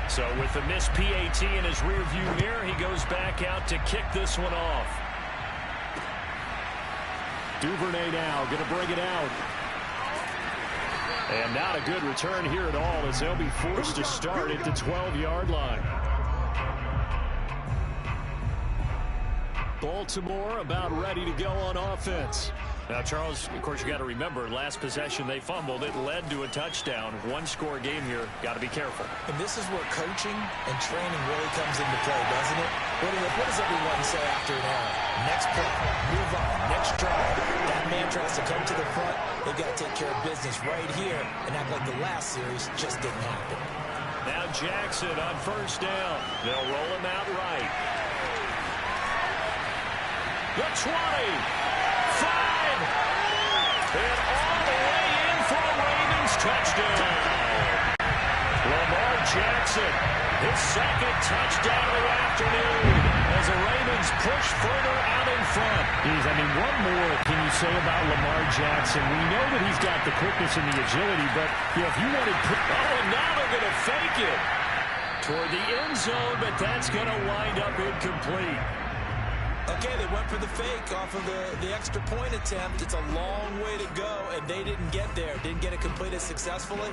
So with the missed PAT in his rearview mirror, he goes back out to kick this one off. Duvernay now going to bring it out. And not a good return here at all as they'll be forced to start at the 12-yard line. Baltimore about ready to go on offense. Now, Charles, of course, you got to remember, last possession they fumbled. It led to a touchdown. One-score game here. Got to be careful.
And this is where coaching and training really comes into play, doesn't it? What does everyone say after an error? Next play, move on, next drive. That man tries to come to the front. They've got to take care of business right here and act like the last series just didn't happen.
Now Jackson on first down. They'll roll him out right. The 20. 5. And all the way in for a Ravens touchdown. Lamar Jackson, his second touchdown of the afternoon as the Ravens push further out in front.
I mean, what more can you say about Lamar Jackson? We know that he's got the quickness and the agility, but if you wanted...
Oh, and now they're going to fake it toward the end zone, but that's going to wind up incomplete.
Okay, they went for the fake off of the extra point attempt. It's a long way to go, and they didn't get there. Didn't get it completed successfully.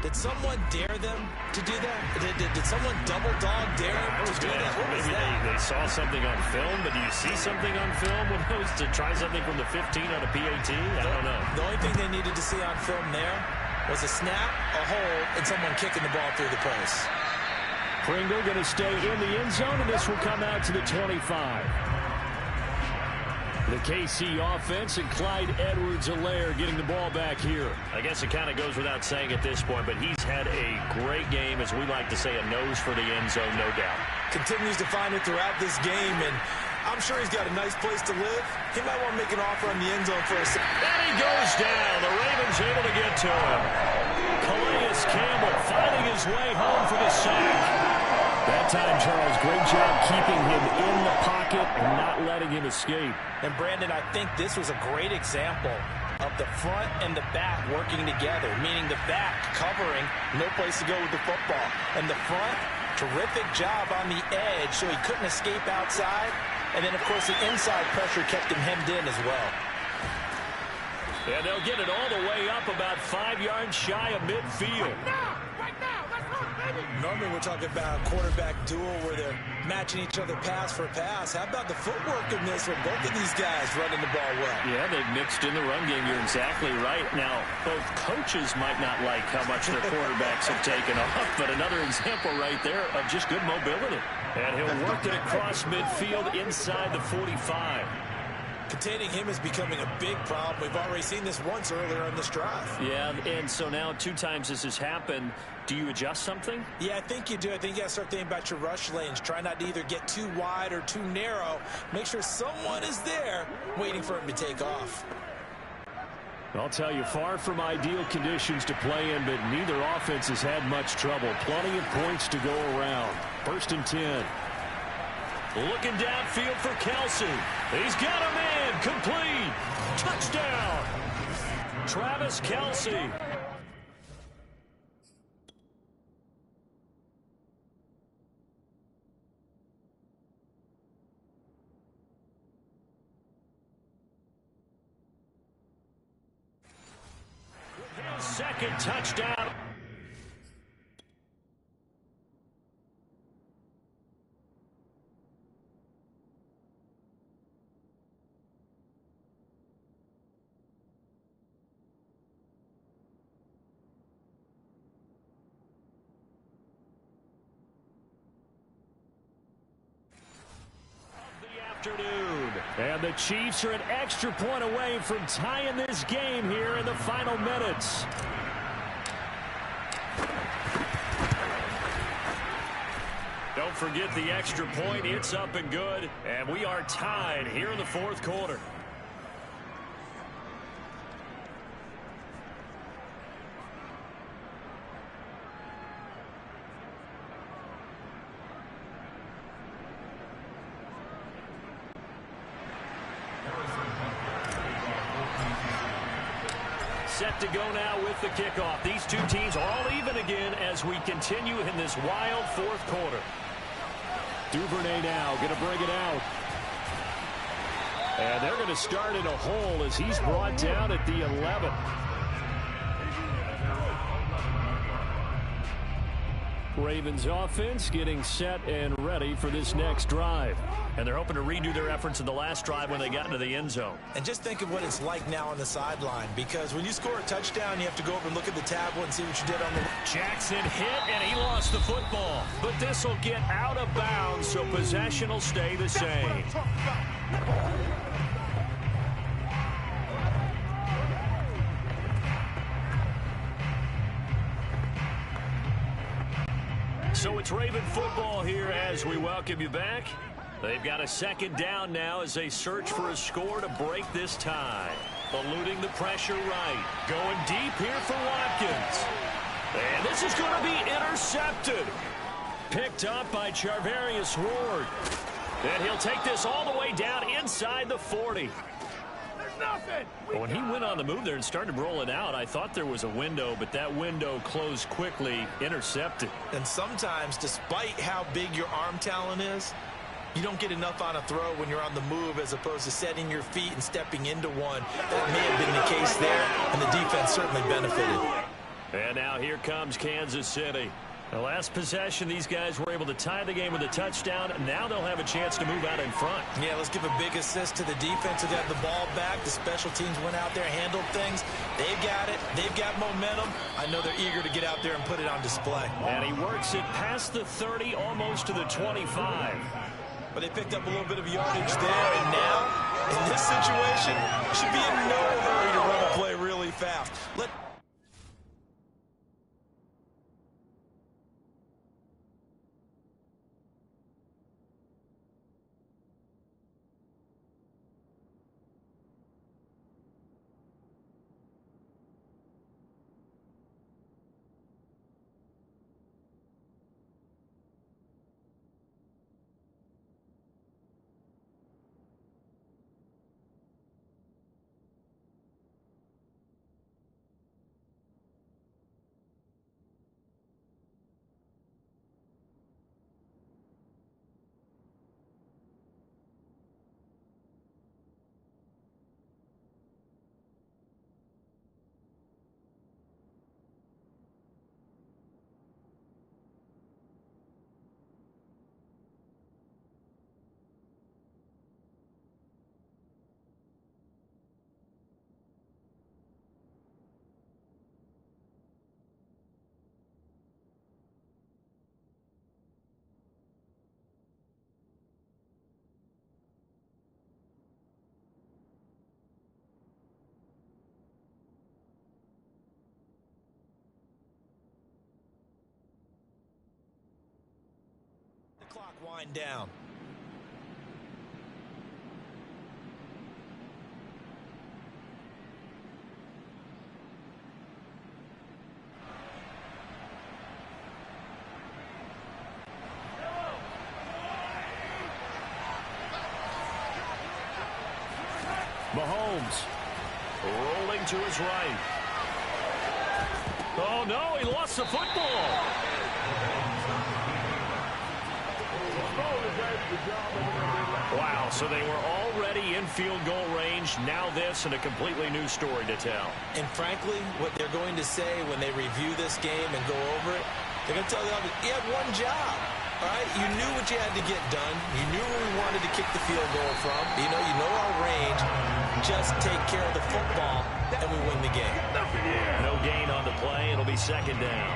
Did someone dare them to do that? Did someone double dog dare them to do that? What was that?
They saw something on film, but do you see something on film when it was to try something from the 15 on a PAT? I don't know.
The only thing they needed to see on film there was a snap, a hold, and someone kicking the ball through the post.
Pringle going to stay in the end zone, and this will come out to the 25. The KC offense and Clyde Edwards-Helaire getting the ball back here.
I guess it kind of goes without saying at this point, but he's had a great game, as we like to say, a nose for the end zone, no doubt.
Continues to find it throughout this game, and I'm sure he's got a nice place to live. He might want to make an offer on the end zone for a second.
And he goes down. The Ravens able to get to him. Calais Campbell finding his way home for the sack. That time, Charles, great job keeping him in the pocket and not letting him escape.
And, Brandon, I think this was a great example of the front and the back working together, meaning the back covering, no place to go with the football. And the front, terrific job on the edge so he couldn't escape outside. And then, of course, the inside pressure kept him hemmed in as well.
And they'll get it all the way up about 5 yards shy of midfield.
Right now, let's run, baby.
Normally we're talking about a quarterback duel where they're matching each other pass for pass. How about the footwork in this one? Both of these guys running the ball well.
Yeah, they've mixed in the run game. You're exactly right. Now, both coaches might not like how much their quarterbacks have taken off, but another example right there of just good mobility. And he'll work it across midfield inside the 45.
Containing him is becoming a big problem. We've already seen this once earlier in this drive.
Yeah, and so now 2 times this has happened. Do you adjust something?
Yeah, I think you do. I think you got to start thinking about your rush lanes. Try not to either get too wide or too narrow. Make sure someone is there waiting for him to take off.
I'll tell you, far from ideal conditions to play in, but neither offense has had much trouble. Plenty of points to go around. 1st and 10.
Looking downfield for Kelsey. He's got a man. Complete. Touchdown. Travis Kelsey. His 2nd touchdown. Afternoon. And the Chiefs are an extra point away from tying this game here in the final minutes. Don't forget the extra point. It's up and good. And we are tied here in the 4th quarter. Set to go now with the kickoff. These 2 teams are all even again as we continue in this wild 4th quarter.
Duvernay now going to bring it out. And they're going to start in a hole as he's brought down at the 11. Ravens offense getting set and ready for this next drive.
And they're hoping to redo their efforts in the last drive when they got into the end zone.
And just think of what it's like now on the sideline, because when you score a touchdown, you have to go over and look at the tablet and see what you did on the...
Jackson hit, and he lost the football. But this will get out of bounds, so possession will stay the same. So it's Raven football here as we welcome you back. They've got a 2nd down now as they search for a score to break this tie. Eluding the pressure right. Going deep here for Watkins. And this is going to be intercepted. Picked up by Charvarius Ward. And he'll take this all the way down inside the 40. When he went on the move there and started rolling out, I thought there was a window, but that window closed quickly, intercepted.
And sometimes, despite how big your arm talent is, you don't get enough on a throw when you're on the move as opposed to setting your feet and stepping into one. That may have been the case there, and the defense certainly benefited.
And now here comes Kansas City. The last possession, these guys were able to tie the game with a touchdown. Now they'll have a chance to move out in front.
Yeah, let's give a big assist to the defense who got the ball back. The special teams went out there, handled things. They've got it. They've got momentum. I know they're eager to get out there and put it on display.
And he works it past the 30, almost to the 25.
But they picked up a little bit of yardage there, and now, in this situation, should be in no hurry to run a play really fast. clock wind down.
Mahomes rolling to his right. Oh, no, he lost the football. Wow, so they were already in field goal range. Now this and a completely new story to tell.
And frankly, what they're going to say when they review this game and go over it, they're going to tell you, he had one job. All right, you knew what you had to get done. You knew where we wanted to kick the field goal from. You know our range. Just take care of the football, and we win the game.
No gain on the play. It'll be second down.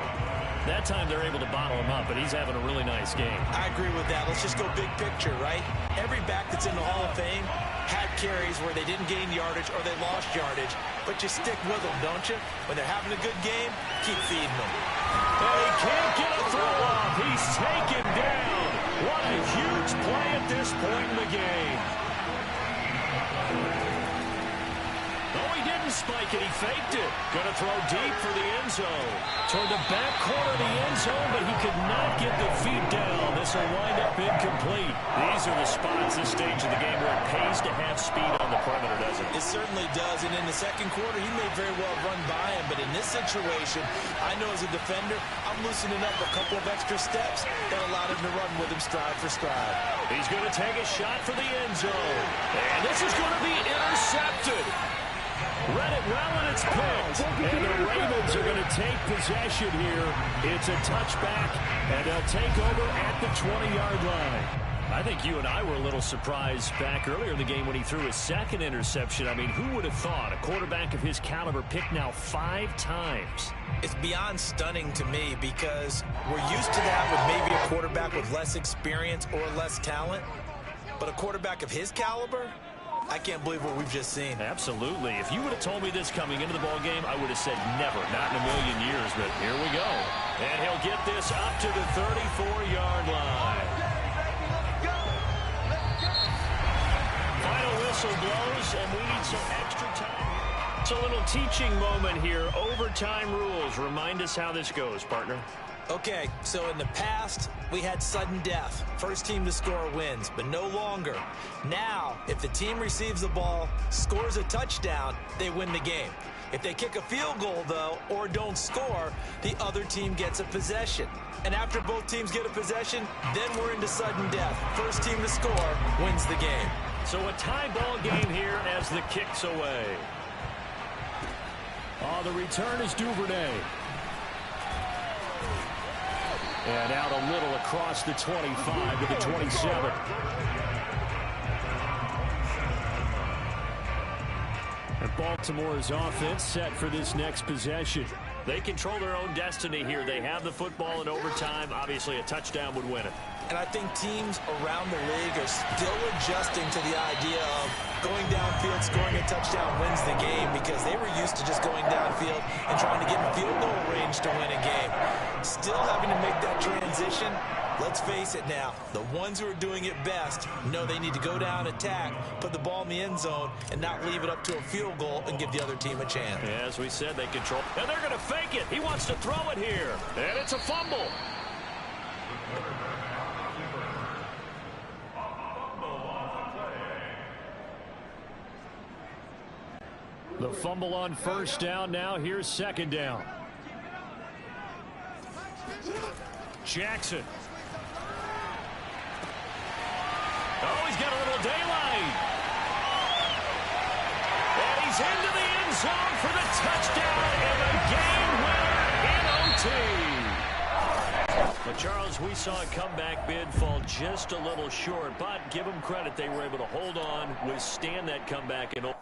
That time they're able to bottle him up, but he's having a really nice game.
I agree with that. Let's just go big picture, right? Every back that's in the Hall of Fame had carries where they didn't gain yardage or they lost yardage, but you stick with them, don't you? When they're having a good game, keep feeding them.
And he can't get a throw off. He's taken down. What a huge play at this point in the game. Oh, he didn't spike it. He faked it. Going to throw deep for the end zone. Toward the back corner of the end zone, but he could not get the feet down. This will wind up incomplete. These are the spots, this stage of the game, where it pays to have speed on the perimeter, doesn't it?
It certainly does. And in the second quarter, he may very well run by him. But in this situation, I know as a defender, I'm loosening up a couple of extra steps that allowed him to run with him stride for stride.
He's going to take a shot for the end zone. And this is going to be intercepted. Read it well, and it's picked. And the Ravens are going to take possession here. It's a touchback, and they'll take over at the 20-yard line. I think you and I were a little surprised back earlier in the game when he threw his second interception. I mean, who would have thought a quarterback of his caliber picked now 5 times?
It's beyond stunning to me because we're used to that with maybe a quarterback with less experience or less talent. But a quarterback of his caliber, I can't believe what we've just seen.
Absolutely. If you would have told me this coming into the ball game, I would have said never, not in a million years. But here we go. And he'll get this up to the 34-yard line. Final whistle blows, and we need some extra time. It's a little teaching moment here. Overtime rules. Remind us how this goes, partner.
Okay, so in the past, we had sudden death. First team to score wins, but no longer. Now, if the team receives the ball, scores a touchdown, they win the game. If they kick a field goal, though, or don't score, the other team gets a possession. And after both teams get a possession, then we're into sudden death. First team to score wins the game.
So a tie ball game here as the kick's away. The return is Duvernay. And out a little across the 25 to the 27. And Baltimore's offense set for this next possession. They control their own destiny here. They have the football in overtime. Obviously, a touchdown would win it.
And I think teams around the league are still adjusting to the idea of going downfield, scoring a touchdown wins the game because they were used to just going downfield and trying to get in field goal range to win a game. Still having to make that transition. Let's face it now, the ones who are doing it best know they need to go down, attack, put the ball in the end zone, and not leave it up to a field goal and give the other team a chance.
Yeah, as we said, they control. And they're going to fake it. He wants to throw it here. And it's a fumble. The fumble on first down. Now here's second down. Jackson. Oh, he's got a little daylight. And he's into the end zone for the touchdown and the game winner in OT. But, Charles, we saw a comeback bid fall just a little short, but give them credit. They were able to hold on, withstand that comeback in OT.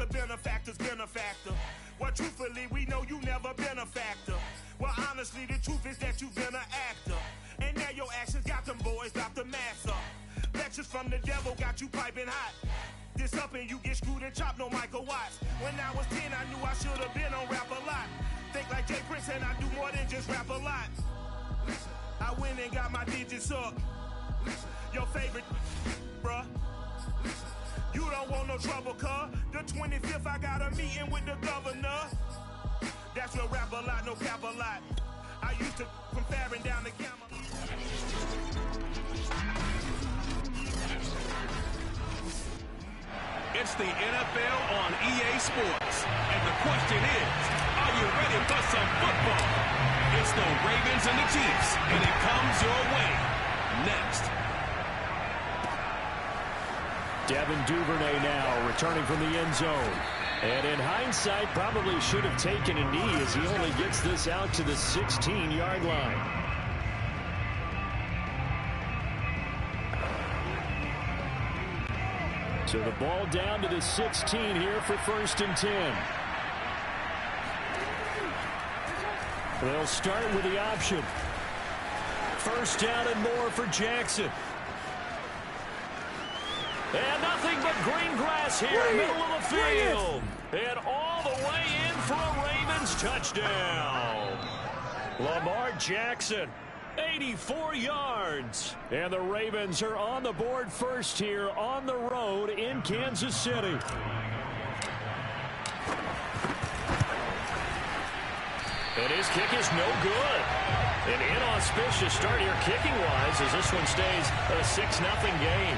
a benefactor's benefactor. Well, truthfully, we know you never been a factor. Well, honestly, the truth is that you've been an actor. And now your actions got them boys out the mass up. Lectures from the devil got you piping hot. This up and you get screwed and chopped, no Michael Watts. When I was 10, I knew I should have been on Rap a Lot. Think like Jay Prince and I do more than just rap a lot. I went and got my digits up. Your favorite, bruh. You don't want no trouble, cuz. The 25th, I got a meeting with the governor. That's your Rap a Lot, no cap a lot. I used to from Farron down the camera.
It's the NFL on EA Sports. And the question is, are you ready for some football? It's the Ravens and the Chiefs, and it comes your way next.
Devin Duvernay now returning from the end zone. And in hindsight, probably should have taken a knee as he only gets this out to the 16-yard line. So the ball down to the 16 here for 1st and 10. They'll start with the option. 1st down and more for Jackson. And nothing but green grass here, middle of the field. And all the way in for a Ravens touchdown. Lamar Jackson, 84 yards. And the Ravens are on the board first here on the road in Kansas City. And his kick is no good. An inauspicious start here kicking-wise as this one stays a 6-0 game.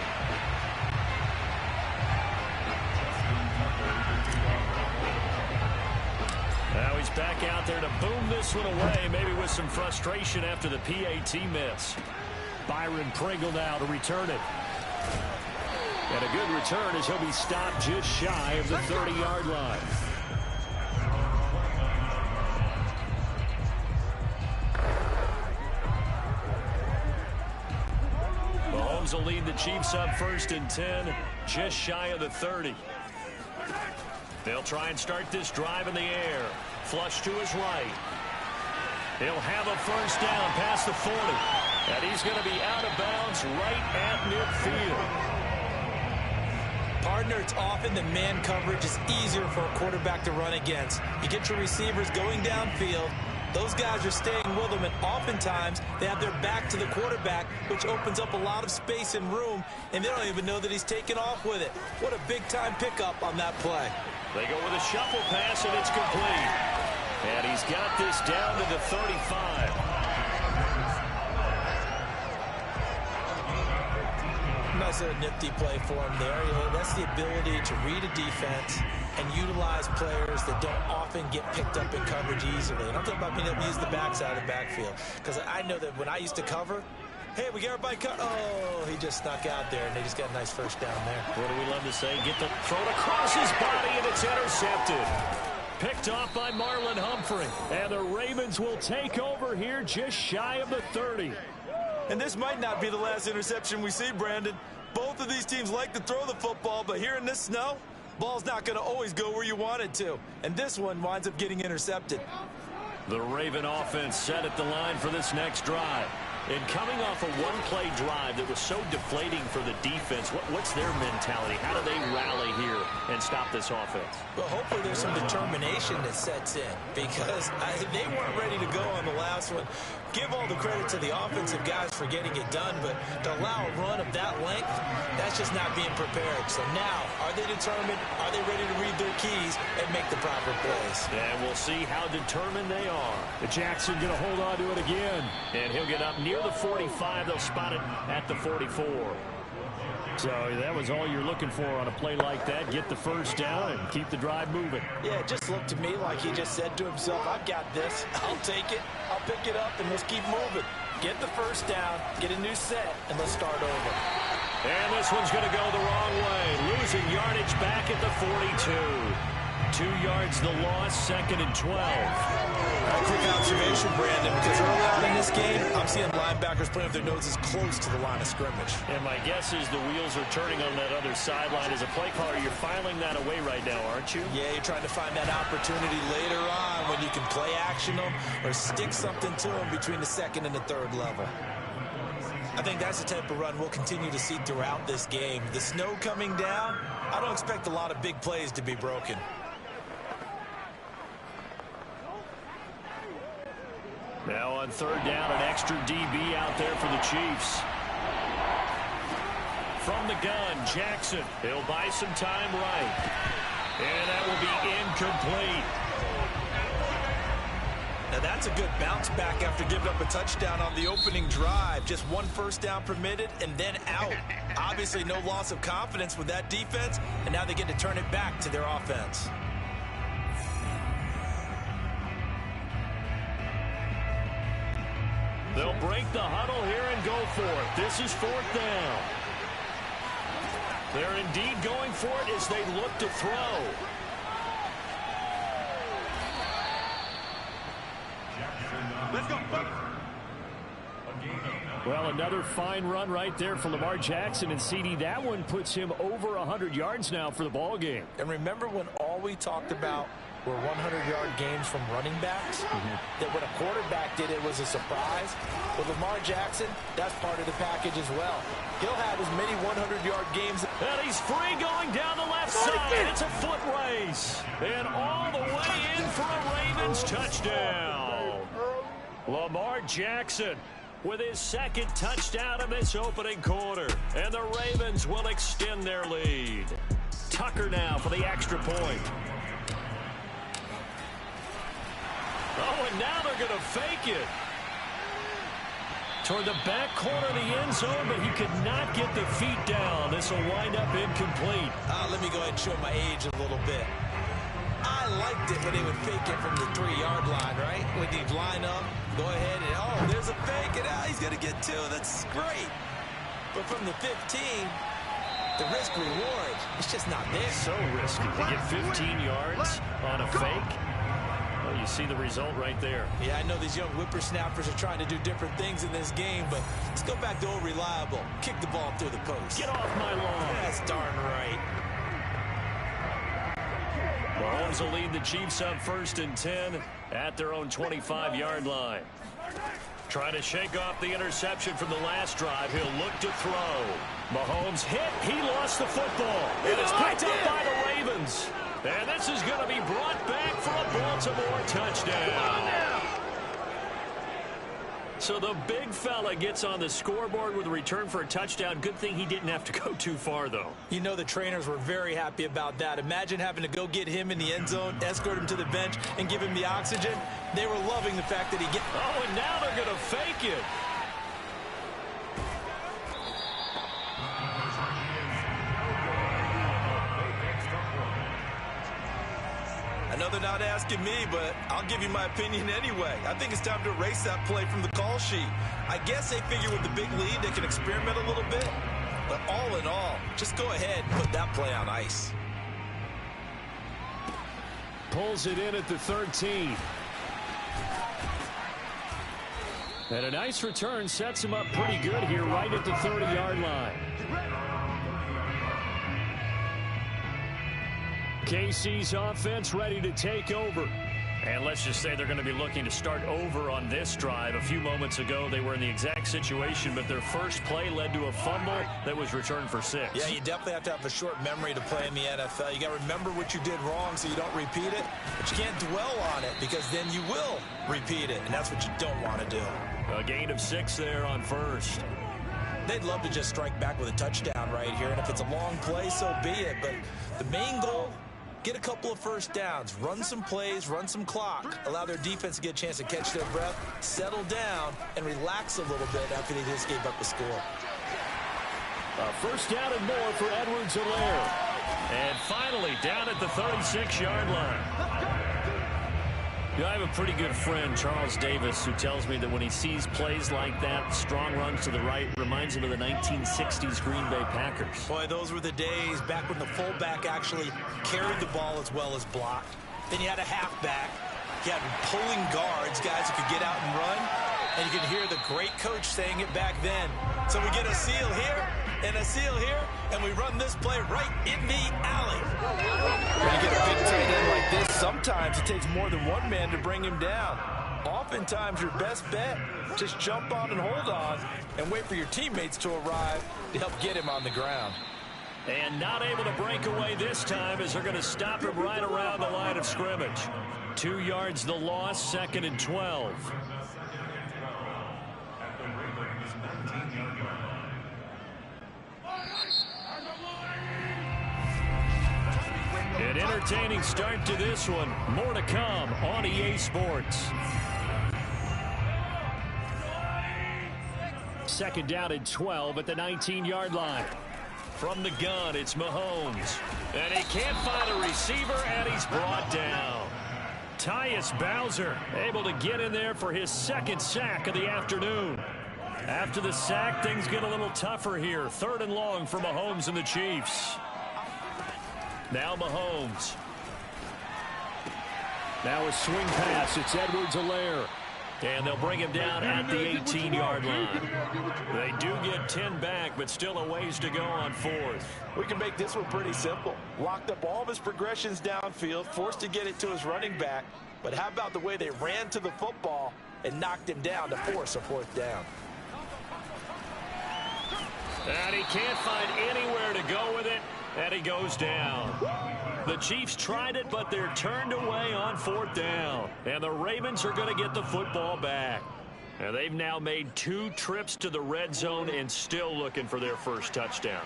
Now he's back out there to boom this one away, maybe with some frustration after the PAT miss. Byron Pringle now to return it. And a good return as he'll be stopped just shy of the 30-yard line. Mahomes will lead the Chiefs up 1st and 10, just shy of the 30. They'll try and start this drive in the air. Flush to his right. He'll have a 1st down past the 40. And he's going to be out of bounds right at midfield.
Partner, it's often the man coverage is easier for a quarterback to run against. You get your receivers going downfield. Those guys are staying with them, and oftentimes they have their back to the quarterback, which opens up a lot of space and room, and they don't even know that he's taken off with it. What a big-time pickup on that play.
They go with a shuffle pass, and it's complete. And he's got this down to the 35.
Nice little nifty play for him there. That's the ability to read a defense and utilize players that don't often get picked up in coverage easily. And I'm talking about being able to use the backside of the backfield. Because I know that when I used to cover, hey, we got everybody cut. Oh, he just snuck out there, and they just got a nice 1st down there.
What do we love to say? Get the throw across his body, and it's intercepted. Picked off by Marlon Humphrey. And the Ravens will take over here just shy of the 30.
And this might not be the last interception we see, Brandon. Both of these teams like to throw the football, but here in this snow, ball's not going to always go where you want it to. And this one winds up getting intercepted.
The Raven offense set at the line for this next drive. And coming off a one-play drive that was so deflating for the defense, what's their mentality? How do they rally here and stop this offense?
Well, hopefully there's some determination that sets in, because they weren't ready to go on the last one. Give all the credit to the offensive guys for getting it done, but to allow a run of that length, that's just not being prepared. So now, are they determined? Are they ready to read their keys and make the proper plays?
And we'll see how determined they are. The Jackson going to hold on to it again, and he'll get up near the 45. They'll spot it at the 44. So that was all you're looking for on a play like that. Get the 1st down and keep the drive moving.
Yeah, it just looked to me like he just said to himself, I've got this. I'll take it. I'll pick it up, and let's keep moving. Get the 1st down, get a new set, and let's start over.
And this one's going to go the wrong way. Losing yardage back at the 42. 2 yards the loss, 2nd and 12.
A quick observation, Brandon, because early on in this game, I'm seeing linebackers playing with their noses close to the line of scrimmage.
And my guess is the wheels are turning on that other sideline. As a play caller, you're filing that away right now, aren't you?
Yeah, you're trying to find that opportunity later on when you can play action them or stick something to them between the 2nd and the 3rd level. I think that's the type of run we'll continue to see throughout this game. The snow coming down, I don't expect a lot of big plays to be broken.
Now on 3rd down, an extra DB out there for the Chiefs. From the gun, Jackson. He'll buy some time right. And that will be incomplete.
Now that's a good bounce back after giving up a touchdown on the opening drive. Just 1 first down permitted and then out. Obviously no loss of confidence with that defense, and now they get to turn it back to their offense.
They'll break the huddle here and go for it. This is 4th down. They're indeed going for it as they look to throw.
Let's go.
Well, another fine run right there for Lamar Jackson, and CD, that one puts him over 100 yards now for the ball game.
And remember when all we talked about were 100-yard games from running backs? That when a quarterback did it was a surprise? With Lamar Jackson, that's part of the package as well. He'll have as many 100-yard games.
And he's free going down the left side. It's a foot race. And all the way in for a Ravens touchdown. Lamar Jackson with his 2nd touchdown of this opening quarter. And the Ravens will extend their lead. Tucker now for the extra point. Oh, and now they're going to fake it. Toward the back corner of the end zone, but he could not get the feet down. This will wind up incomplete.
Let me go ahead and show my age a little bit. I liked it when they would fake it from the 3-yard line, right? When he'd line up, go ahead and, oh, there's a fake, and he's going to get 2. That's great. But from the 15, the risk-reward, it's just not there.
So risky. To get 15 yards on a fake. Well, you see the result right there.
Yeah, I know these young whippersnappers are trying to do different things in this game, but let's go back to old reliable. Kick the ball through the post.
Get off my lawn.
That's darn right.
Mahomes will lead the Chiefs up 1st and 10 at their own 25-yard line. Trying to shake off the interception from the last drive. He'll look to throw. Mahomes hit. He lost the football. And it's picked up by the Ravens. And this is going to be brought back for a Baltimore touchdown. So the big fella gets on the scoreboard with a return for a touchdown. Good thing he didn't have to go too far, though.
You know the trainers were very happy about that. Imagine having to go get him in the end zone, escort him to the bench, and give him the oxygen. They were loving the fact that he get.
Oh, and now they're going to fake it.
I know they're not asking me, but I'll give you my opinion anyway. I think it's time to erase that play from the call sheet. I guess they figure with the big lead they can experiment a little bit. But all in all, just go ahead and put that play on ice.
Pulls it in at the 13. And a nice return sets him up pretty good here right at the 30-yard line. KC's offense ready to take over. And let's just say they're going to be looking to start over on this drive. A few moments ago, they were in the exact situation, but their first play led to a fumble that was returned for 6.
Yeah, you definitely have to have a short memory to play in the NFL. You got to remember what you did wrong so you don't repeat it, but you can't dwell on it because then you will repeat it, and that's what you don't want to do.
A gain of 6 there on first.
They'd love to just strike back with a touchdown right here, and if it's a long play, so be it. But the main goal, get a couple of first downs, run some plays, run some clock, allow their defense to get a chance to catch their breath, settle down, and relax a little bit after they just gave up the score.
First down and more for Edwards-Helaire. And finally down at the 36-yard line.
Yeah, I have a pretty good friend, Charles Davis, who tells me that when he sees plays like that, strong runs to the right, reminds him of the 1960s Green Bay Packers.
Boy, those were the days back when the fullback actually carried the ball as well as blocked. Then you had a halfback. You had pulling guards, guys who could get out and run. And you can hear the great coach saying it back then. So we get a seal here and a seal here, and we run this play right in the alley.
When you get a big tight end like this, sometimes it takes more than one man to bring him down. Oftentimes, your best bet, just jump on and hold on and wait for your teammates to arrive to help get him on the ground.
And not able to break away this time as they're going to stop him right around the line of scrimmage. 2 yards the loss, 2nd and 12. An entertaining start to this one. More to come on EA Sports. 2nd down and 12 at the 19-yard line. From the gun, it's Mahomes. And he can't find a receiver, and he's brought down. Tyus Bowser able to get in there for his 2nd sack of the afternoon. After the sack, things get a little tougher here. 3rd and long for Mahomes and the Chiefs. Now Mahomes. Now a swing pass. It's Edwards-Helaire. And they'll bring him down at the 18-yard line. They do get 10 back, but still a ways to go on 4th.
We can make this one pretty simple. Locked up all of his progressions downfield, forced to get it to his running back. But how about the way they ran to the football and knocked him down to force a 4th down?
And he can't find anywhere to go with it, and he goes down. The Chiefs tried it, but they're turned away on 4th down. And the Ravens are going to get the football back. And they've now made 2 trips to the red zone and still looking for their first touchdown.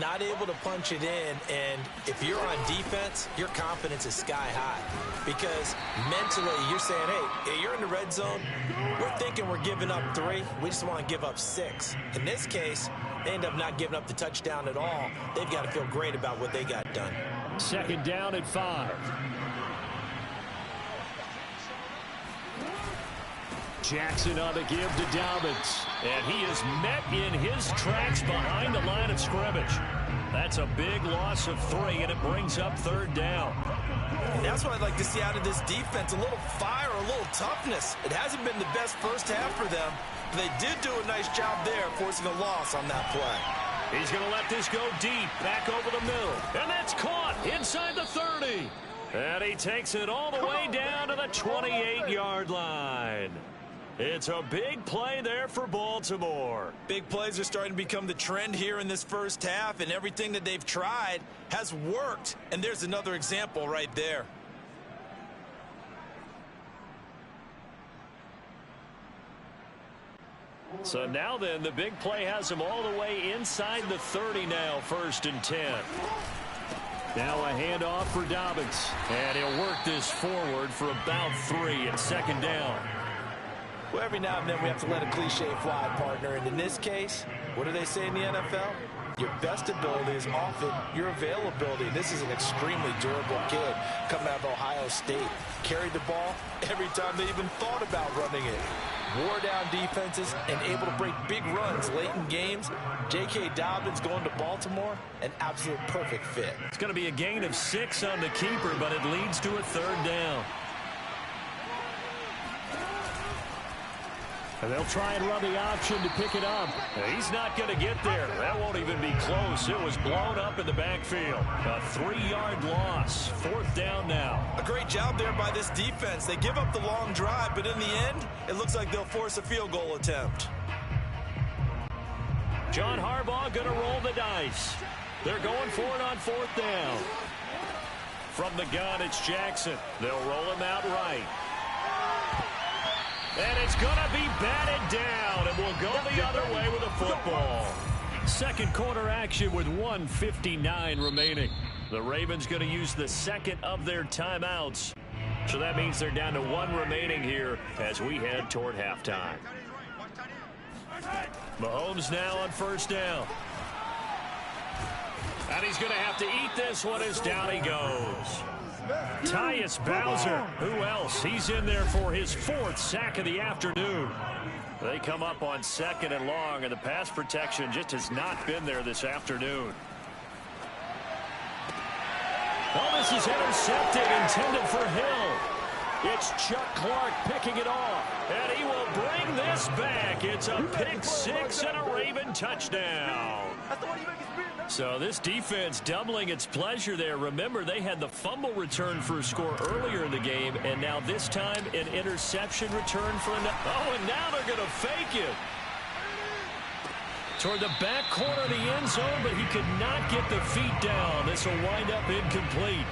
Not able to punch it in, and if you're on defense, your confidence is sky high. Because mentally, you're saying, hey, you're in the red zone. We're thinking we're giving up 3. We just want to give up 6. In this case, they end up not giving up the touchdown at all. They've got to feel great about what they got done.
2nd down at 5. Jackson on the give to Dobbins. And he is met in his tracks behind the line of scrimmage. That's a big loss of 3, and it brings up 3rd down.
And that's what I'd like to see out of this defense, a little fire, a little toughness. It hasn't been the best first half for them, but they did do a nice job there forcing a loss on that play.
He's going to let this go deep, back over the middle. And that's caught inside the 30. And he takes it all the way down to the 28-yard line. It's a big play there for Baltimore.
Big plays are starting to become the trend here in this first half, and everything that they've tried has worked. And there's another example right there.
So now then, the big play has him all the way inside the 30 now, 1st and 10. Now a handoff for Dobbins. And he'll work this forward for about 3 at 2nd down.
Well, every now and then we have to let a cliche fly, partner. And in this case, what do they say in the NFL? Your best ability is often your availability. This is an extremely durable kid coming out of Ohio State. Carried the ball every time they even thought about running it. Wore down defenses and able to break big runs late in games. J.K. Dobbins going to Baltimore, an absolute perfect fit.
It's going to be a gain of 6 on the keeper, but it leads to a 3rd down. And they'll try and run the option to pick it up. He's not going to get there. That won't even be close. It was blown up in the backfield. A 3-yard loss. 4th down now.
A great job there by this defense. They give up the long drive, but in the end, it looks like they'll force a field goal attempt.
John Harbaugh going to roll the dice. They're going for it on 4th down. From the gun, it's Jackson. They'll roll him out right. And it's going to be batted down, and we'll go the other way with the football. 2nd quarter action with 1:59 remaining. The Ravens going to use the 2nd of their timeouts. So that means they're down to 1 remaining here as we head toward halftime. Mahomes now on 1st down. And he's going to have to eat this one as down he goes.
Tyus Bowser, who else? He's in there for his 4th sack of the afternoon. They come up on 2nd and long, and the pass protection just has not been there this afternoon. Oh, this is intercepted, intended for Hill. It's Chuck Clark picking it off, and he will bring this back. It's a pick 6 and a Raven touchdown. So this defense doubling its pleasure there. Remember, they had the fumble return for a score earlier in the game, and now this time an interception return for oh, and now they're going to fake it. Toward the back corner of the end zone, but he could not get the feet down. This will wind up incomplete.